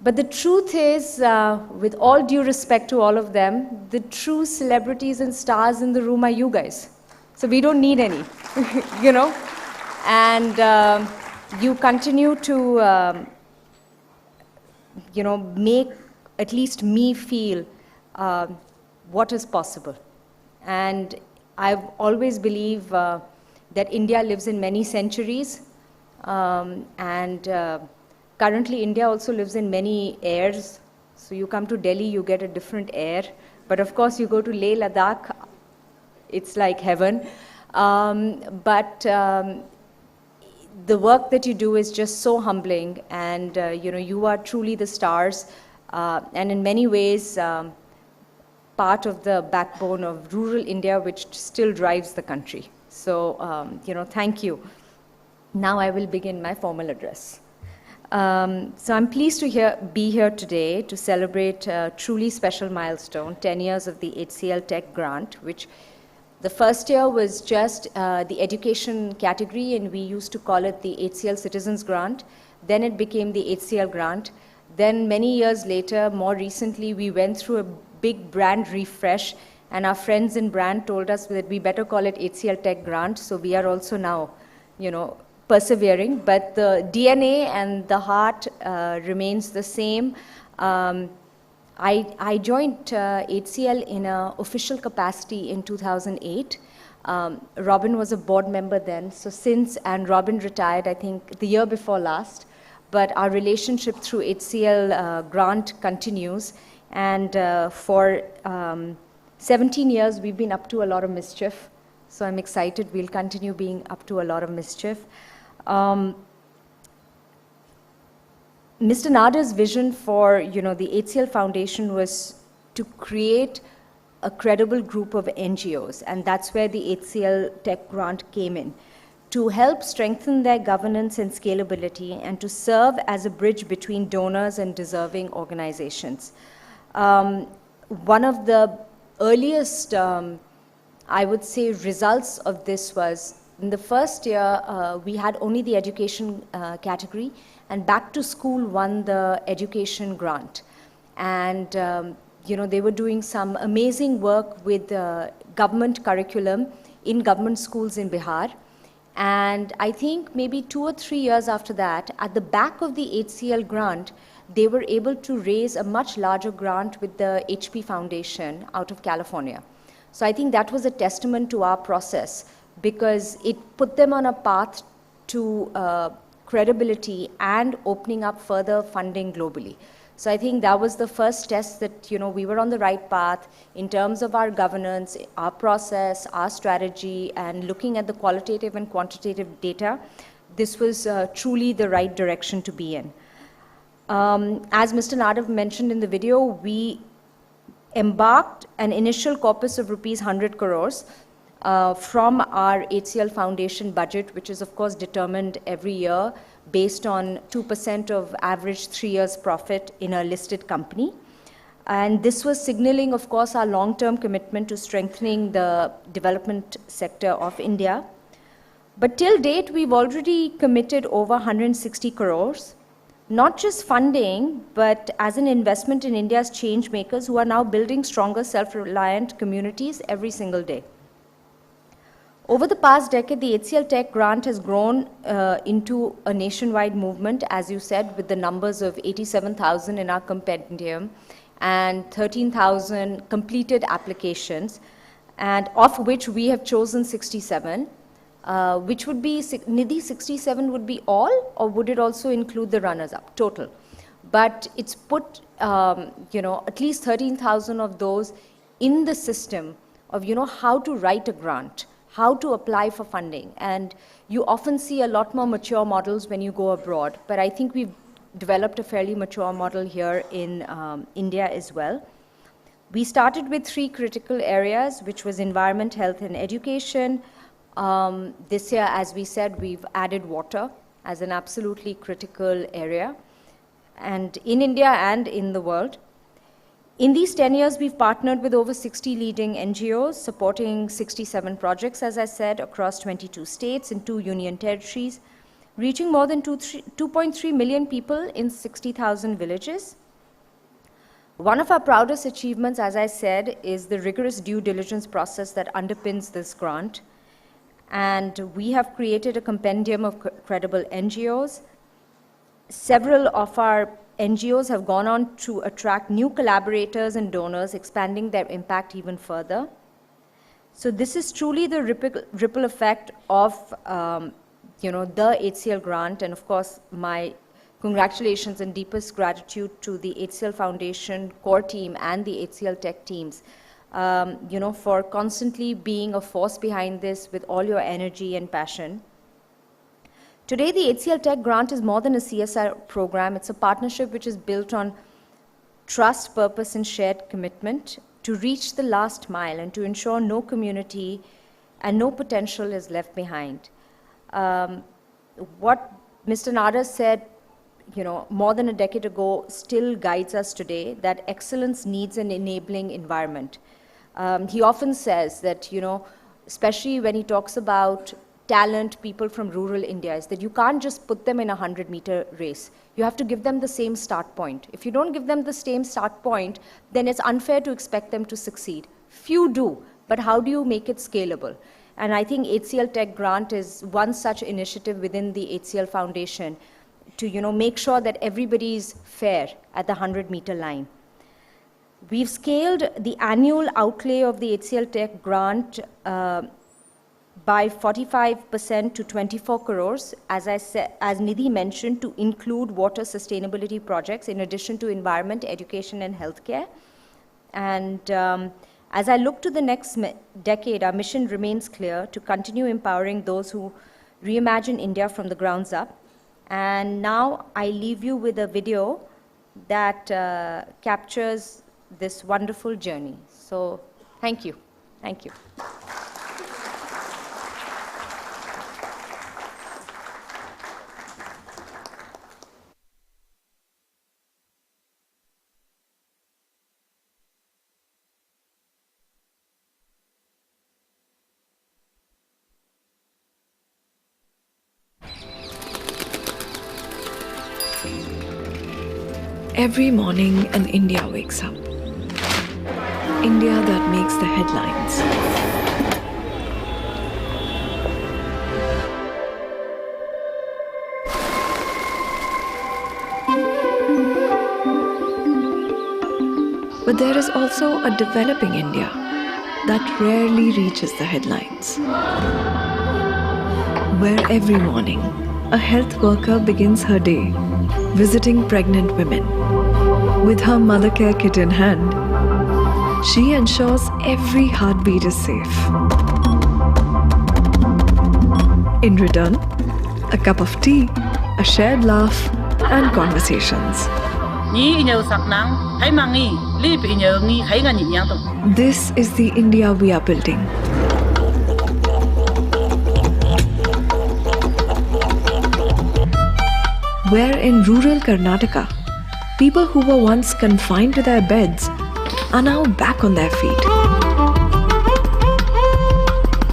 But the truth is, with all due respect to all of them, the true celebrities and stars in the room are you guys. So we don't need any, And you continue to, make at least me feel what is possible. And I've always believed that India lives in many centuries, currently, India also lives in many airs. So you come to Delhi, you get a different air. But of course, you go to Leh, Ladakh, it's like heaven. The work that you do is just so humbling, and you are truly the stars, and in many ways, part of the backbone of rural India, which still drives the country. So, thank you. Now I will begin my formal address. So I'm pleased to be here today to celebrate a truly special milestone, 10 years of the HCLTech Grant, which the first year was just the education category, and we used to call it the HCL Citizens Grant. Then it became the HCL Grant. Then many years later, more recently, we went through a big brand refresh, and our friends in brand told us that we better call it HCLTech Grant. So we are also now, persevering, but the DNA and the heart remains the same. I joined HCL in an official capacity in 2008. Robin was a board member then, and Robin retired, I think, the year before last, but our relationship through HCL Grant continues, and for 17 years, we've been up to a lot of mischief, so I'm excited we'll continue being up to a lot of mischief. Mr. Nada's vision for, the HCL Foundation was to create a credible group of NGOs, and that's where the HCLTech Grant came in, to help strengthen their governance and scalability and to serve as a bridge between donors and deserving organizations. One of the earliest, I would say, results of this was in the first year, we had only the education category, and Back to School won the education grant. And they were doing some amazing work with government curriculum in government schools in Bihar. And I think maybe 2 or 3 years after that, at the back of the HCL grant, they were able to raise a much larger grant with the HP Foundation out of California. So I think that was a testament to our process, because it put them on a path to credibility and opening up further funding globally. So I think that was the first test that we were on the right path in terms of our governance, our process, our strategy, and looking at the qualitative and quantitative data. This was truly the right direction to be in. As Mr. Nadav mentioned in the video, we embarked an initial corpus of rupees 100 crores from our HCL Foundation budget, which is of course determined every year based on 2% of average 3 years profit in a listed company. And this was signaling, of course, our long-term commitment to strengthening the development sector of India. But till date, we've already committed over 160 crores, not just funding, but as an investment in India's change makers who are now building stronger self-reliant communities every single day. Over the past decade, the HCLTech Grant has grown into a nationwide movement, as you said, with the numbers of 87,000 in our compendium and 13,000 completed applications, and of which we have chosen 67, which would be, Nidhi, 67 would be all, or would it also include the runners-up, total? But it's put, at least 13,000 of those in the system of, how to write a grant, how to apply for funding. And you often see a lot more mature models when you go abroad, but I think we've developed a fairly mature model here in India as well. We started with 3 critical areas, which was environment, health, and education. This year, as we said, we've added water as an absolutely critical area, and in India and in the world. In these 10 years, we've partnered with over 60 leading NGOs, supporting 67 projects, as I said, across 22 states and 2 union territories, reaching more than 2.3 million people in 60,000 villages. One of our proudest achievements, as I said, is the rigorous due diligence process that underpins this grant. And we have created a compendium of credible NGOs. Several of our NGOs have gone on to attract new collaborators and donors, expanding their impact even further. So this is truly the ripple effect of the HCL grant, and of course my congratulations and deepest gratitude to the HCL Foundation core team and the HCLTech teams, for constantly being a force behind this with all your energy and passion. Today, the HCLTech Grant is more than a CSR program. It's a partnership which is built on trust, purpose, and shared commitment to reach the last mile and to ensure no community and no potential is left behind. What Mr. Nada said, more than a decade ago still guides us today, that excellence needs an enabling environment. He often says that, especially when he talks about talent, people from rural India, is that you can't just put them in a 100-meter race. You have to give them the same start point. If you don't give them the same start point, then it's unfair to expect them to succeed. Few do, but how do you make it scalable? And I think HCLTech Grant is one such initiative within the HCL Foundation to make sure that everybody is fair at the 100-meter line. We've scaled the annual outlay of the HCLTech Grant by 45% to 24 crores, as Nidhi mentioned, to include water sustainability projects in addition to environment, education, and healthcare. And as I look to the next decade, our mission remains clear: to continue empowering those who reimagine India from the grounds up. And now I leave you with a video that captures this wonderful journey. So Thank you. Thank you. Every morning, an India wakes up. India that makes the headlines. But there is also a developing India that rarely reaches the headlines. Where every morning, a health worker begins her day visiting pregnant women. With her mother care kit in hand, she ensures every heartbeat is safe. In return, a cup of tea, a shared laugh, and conversations. This is the India we are building. Where in rural Karnataka, people who were once confined to their beds are now back on their feet,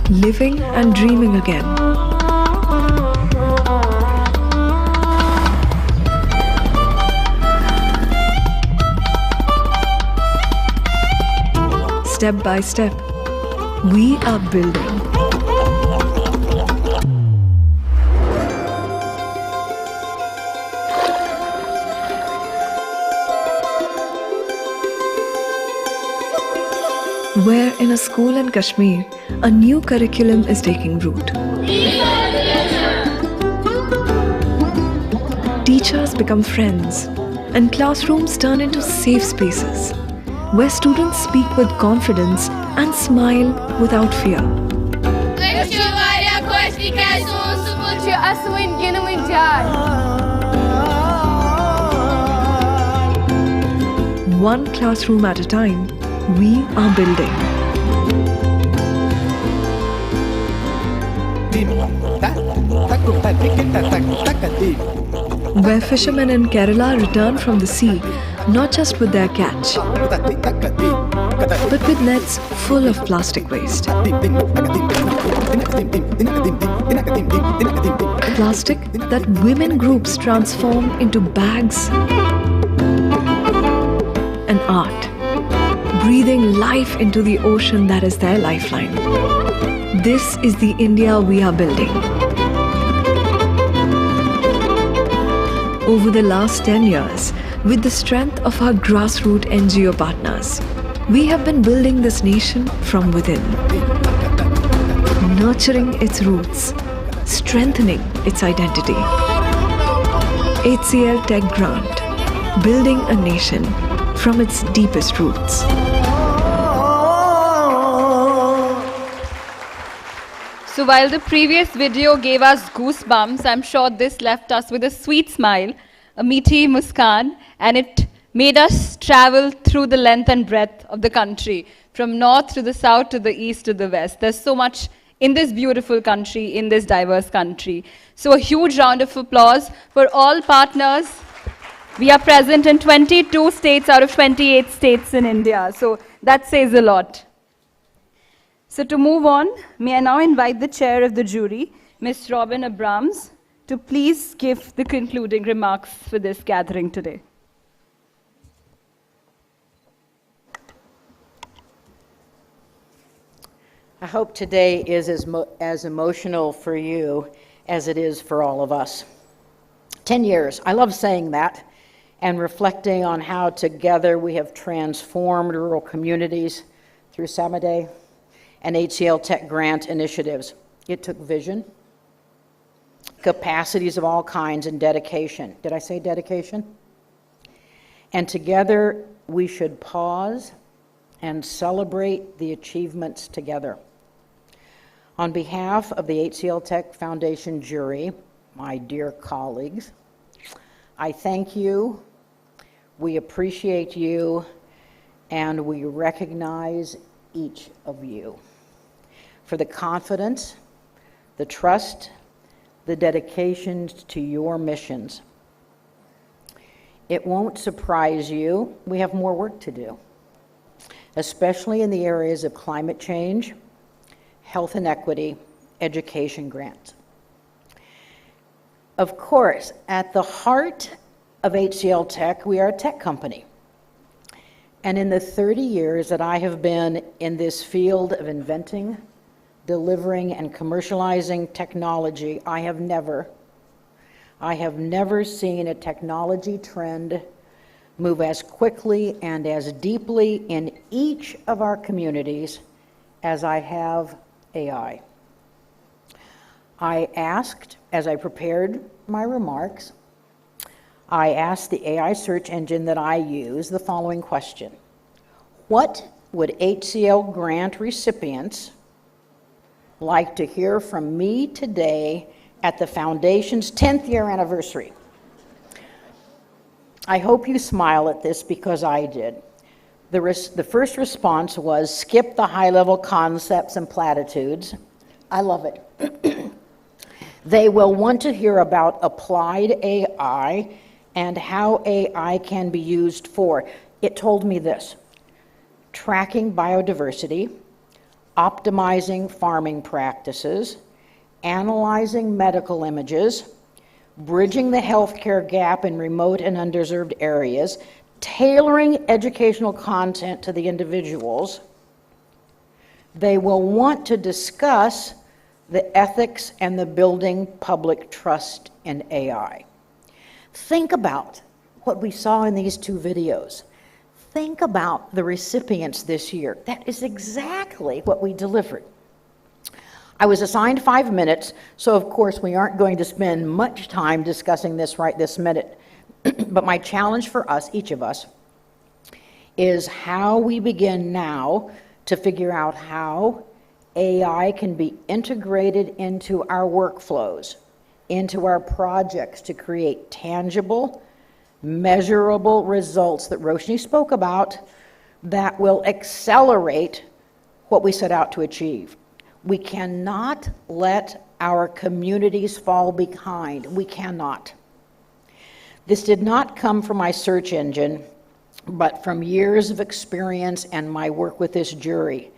living and dreaming again. Step by step, we are building. Where in a school in Kashmir, a new curriculum is taking root. Teachers become friends, and classrooms turn into safe spaces, where students speak with confidence and smile without fear. One classroom at a time, we are building. Where fishermen in Kerala return from the sea, not just with their catch, but with nets full of plastic waste. Plastic that women groups transform into bags and art, breathing life into the ocean that is their lifeline. This is the India we are building. Over the last 10 years, with the strength of our grassroots NGO partners, we have been building this nation from within, nurturing its roots, strengthening its identity. HCLTech Grant, building a nation from its deepest roots. So while the previous video gave us goosebumps, I'm sure this left us with a sweet smile, a meaty muskan, and it made us travel through the length and breadth of the country, from north to the south to the east to the west. There's so much in this beautiful country, in this diverse country. So a huge round of applause for all partners. We are present in 22 states out of 28 states in India. So that says a lot. So to move on, may I now invite the chair of the jury, Ms. Robin Abrams, to please give the concluding remarks for this gathering today. I hope today is as emotional for you as it is for all of us. 10 years, I love saying that, and reflecting on how together we have transformed rural communities through Samaday and HCLTech Grant initiatives. It took vision, capacities of all kinds, and dedication. Did I say dedication? And together we should pause and celebrate the achievements together. On behalf of the HCLTech Foundation jury, my dear colleagues, I thank you, we appreciate you, and we recognize each of you for the confidence, the trust, the dedication to your missions. It won't surprise you, we have more work to do, especially in the areas of climate change, health inequity, education grants. Of course, at the heart of HCLTech, we are a tech company. And in the 30 years that I have been in this field of inventing, delivering, and commercializing technology, I have never seen a technology trend move as quickly and as deeply in each of our communities as I have AI. I asked, as I prepared my remarks, I asked the AI search engine that I use the following question: what would HCL grant recipients like to hear from me today at the Foundation's 10th year anniversary? I hope you smile at this because I did. The first response was, skip the high-level concepts and platitudes. I love it. They will want to hear about applied AI and how AI can be used for, it told me this: tracking biodiversity, optimizing farming practices, analyzing medical images, bridging the healthcare gap in remote and underserved areas, tailoring educational content to the individuals. They will want to discuss the ethics and the building public trust in AI. Think about what we saw in these two videos. Think about the recipients this year. That is exactly what we delivered. I was assigned 5 minutes, so of course we aren't going to spend much time discussing this right this minute. But my challenge for us, each of us, is how we begin now to figure out how AI can be integrated into our workflows, into our projects to create tangible, measurable results that Roshni spoke about that will accelerate what we set out to achieve. We cannot let our communities fall behind. We cannot. This did not come from my search engine, but from years of experience and my work with this jury.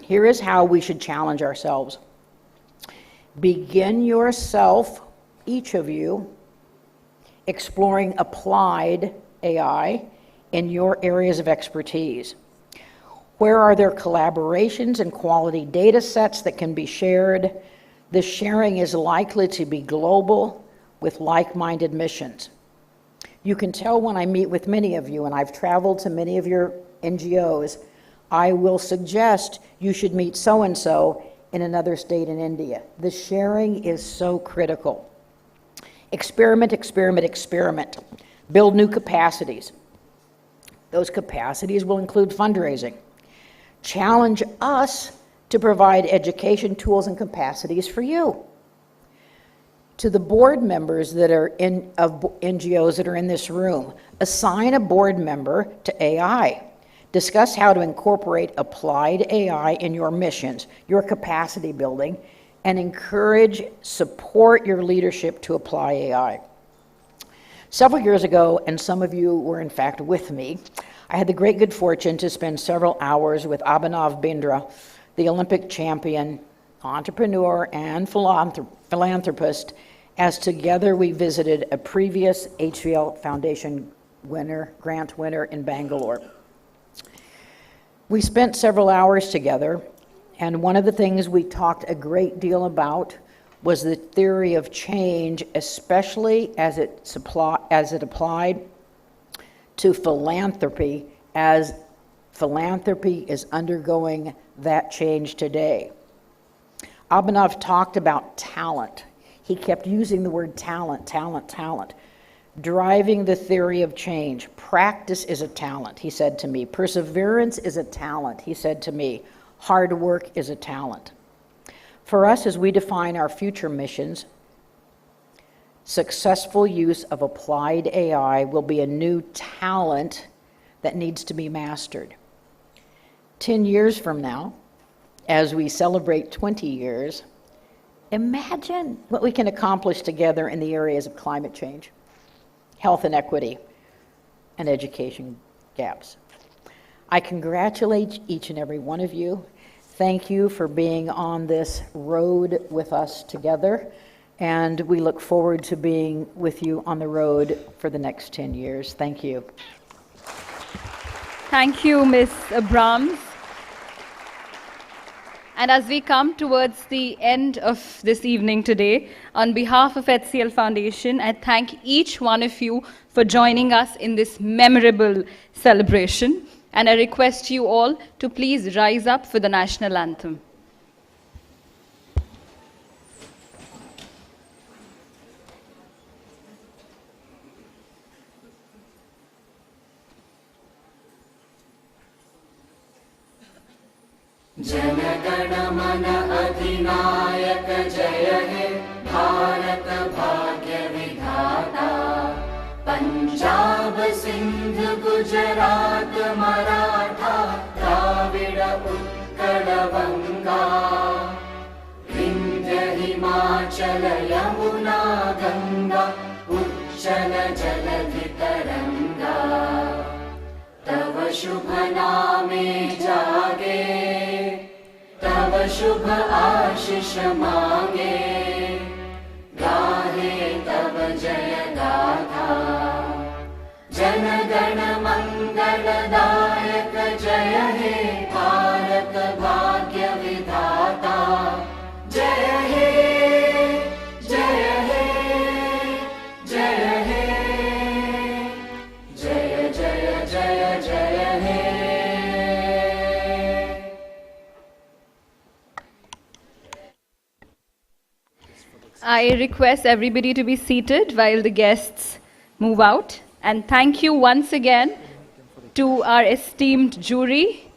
Here is how we should challenge ourselves. Begin yourself, each of you, exploring applied AI in your areas of expertise. Where are there collaborations and quality data sets that can be shared? The sharing is likely to be global with like-minded missions. You can tell when I meet with many of you, and I've traveled to many of your NGOs, I will suggest you should meet so-and-so in another state in India. The sharing is so critical. Experiment, experiment, experiment. Build new capacities. Those capacities will include fundraising. Challenge us to provide education tools and capacities for you. To the board members that are of NGOs that are in this room, assign a board member to AI. Discuss how to incorporate applied AI in your missions, your capacity building, and encourage, support your leadership to apply AI. Several years ago, and some of you were in fact with me, I had the great good fortune to spend several hours with Abhinav Bindra, the Olympic champion, entrepreneur, and philanthropist, as together we visited a previous HCL Foundation grant winner in Bangalore. We spent several hours together, and one of the things we talked a great deal about was the theory of change, especially as it applied to philanthropy, as philanthropy is undergoing that change today. Abhinav talked about talent. He kept using the word talent, talent, talent, driving the theory of change. Practice is a talent, he said to me. Perseverance is a talent, he said to me. Hard work is a talent. For us, as we define our future missions, successful use of applied AI will be a new talent that needs to be mastered. 10 years from now, as we celebrate 20 years, imagine what we can accomplish together in the areas of climate change, health inequity, and education gaps. I congratulate each and every one of you. Thank you for being on this road with us together, and we look forward to being with you on the road for the next 10 years. Thank you. Thank you, Ms. Abrams. And as we come towards the end of this evening today, on behalf of HCL Foundation, I thank each one of you for joining us in this memorable celebration. And I request you all to please rise up for the national anthem. जनगण मन अधिनायक जय हे भारत भाग्य विधाता पंजाब सिंध गुजरात मराठा द्राविड उत्कल बंगा विंध्य हिमाचल यमुना गंगा उच्चल जलधि तरंगा तव शुभ नामे जागे तव शुभ आशीष मांगे गाहे तव जय गाथा जन गण मंगलदायक जय हे भारत भाग्य विधाता जय हे जय हे जय हे जय जय जय जय हे I request everybody to be seated while the guests move out. And thank you once again to our esteemed jury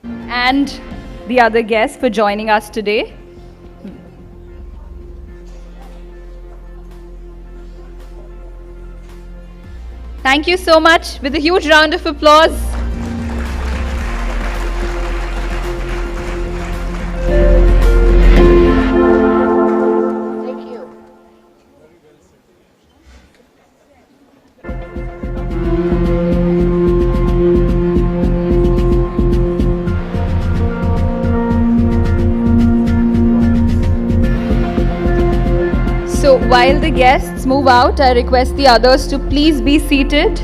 and the other guests for joining us today. Thank you so much, with a huge round of applause. So while the guests move out, I request the others to please be seated.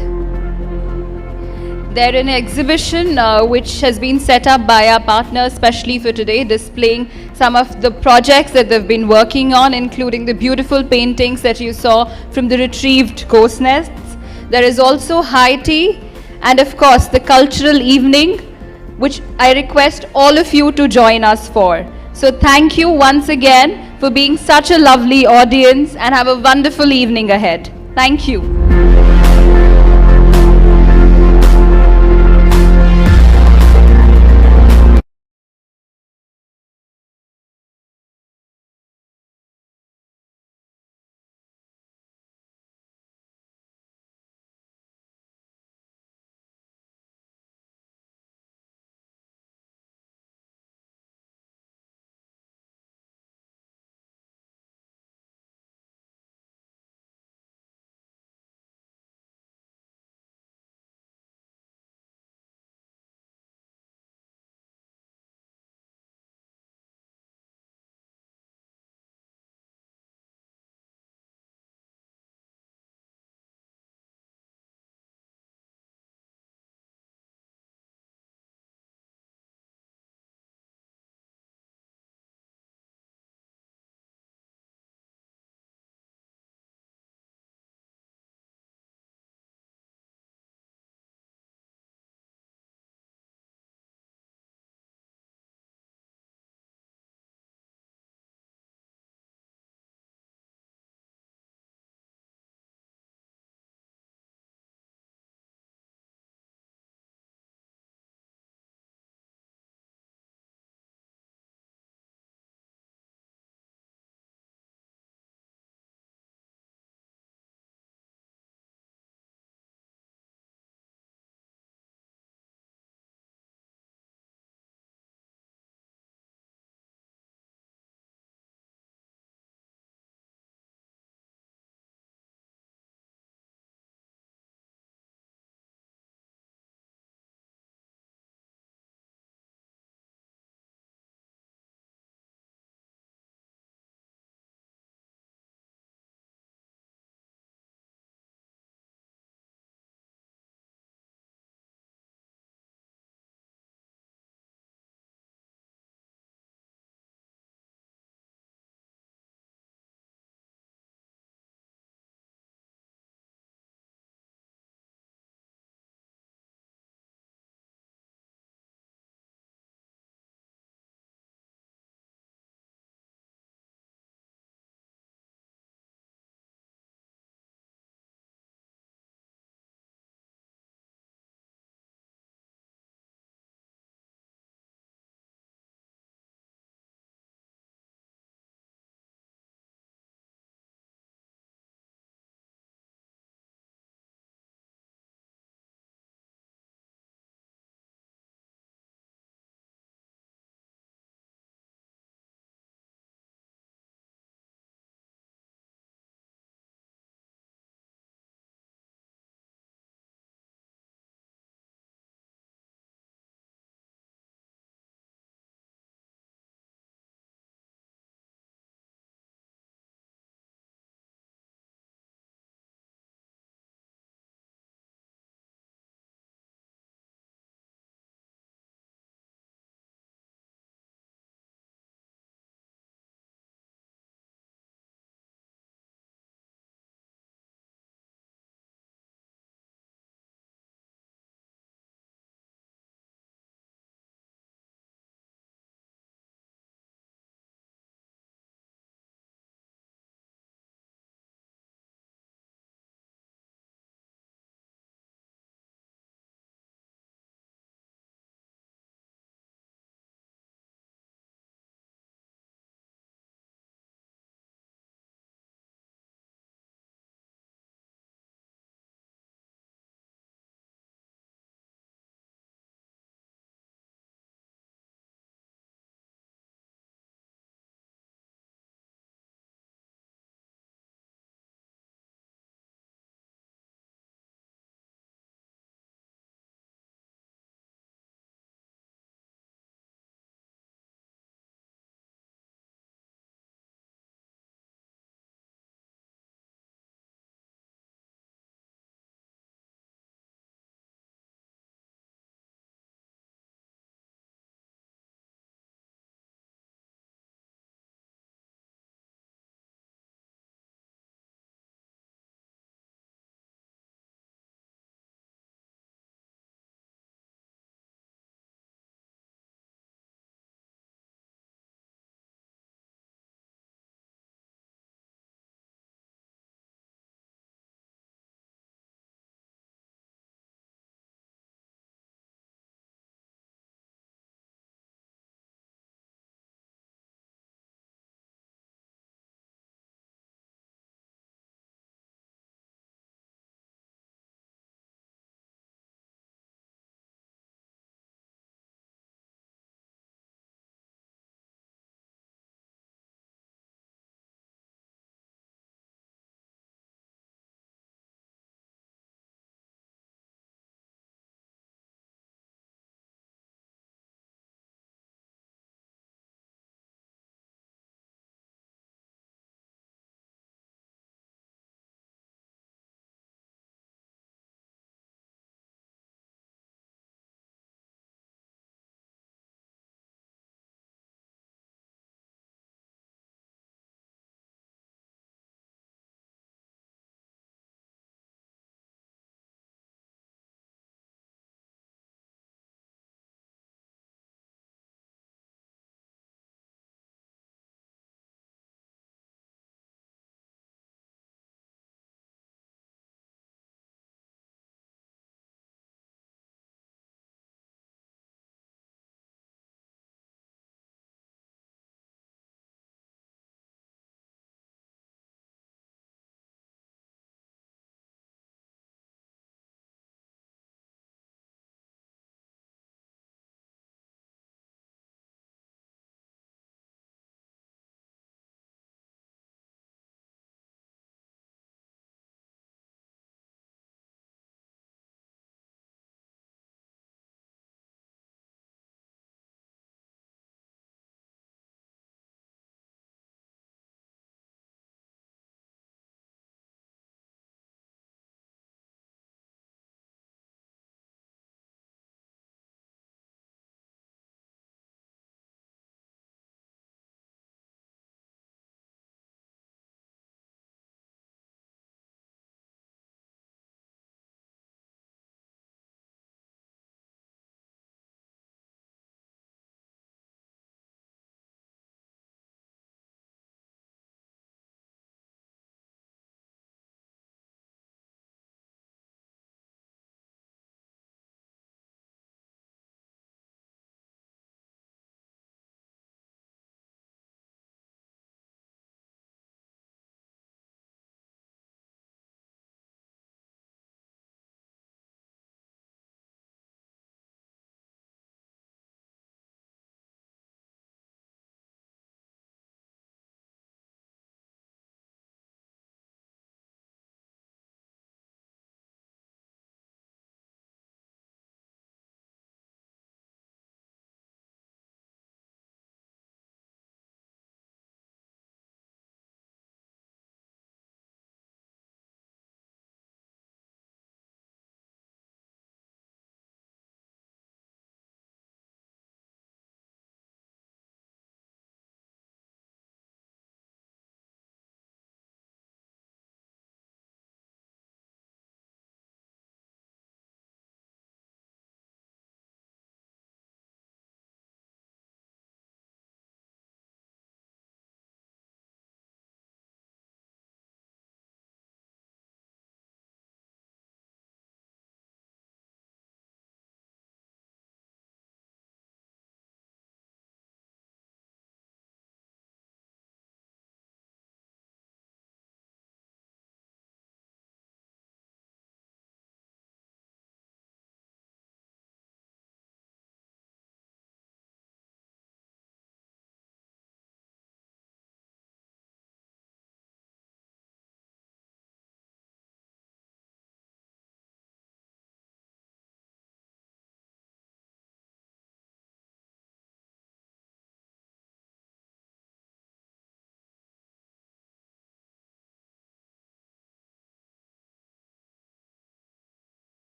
They're in an exhibition which has been set up by our partners specially for today, displaying some of the projects that they've been working on, including the beautiful paintings that you saw from the retrieved ghost nests. There is also high tea and of course the cultural evening, which I request all of you to join us for. So thank you once again for being such a lovely audience and have a wonderful evening ahead. Thank you.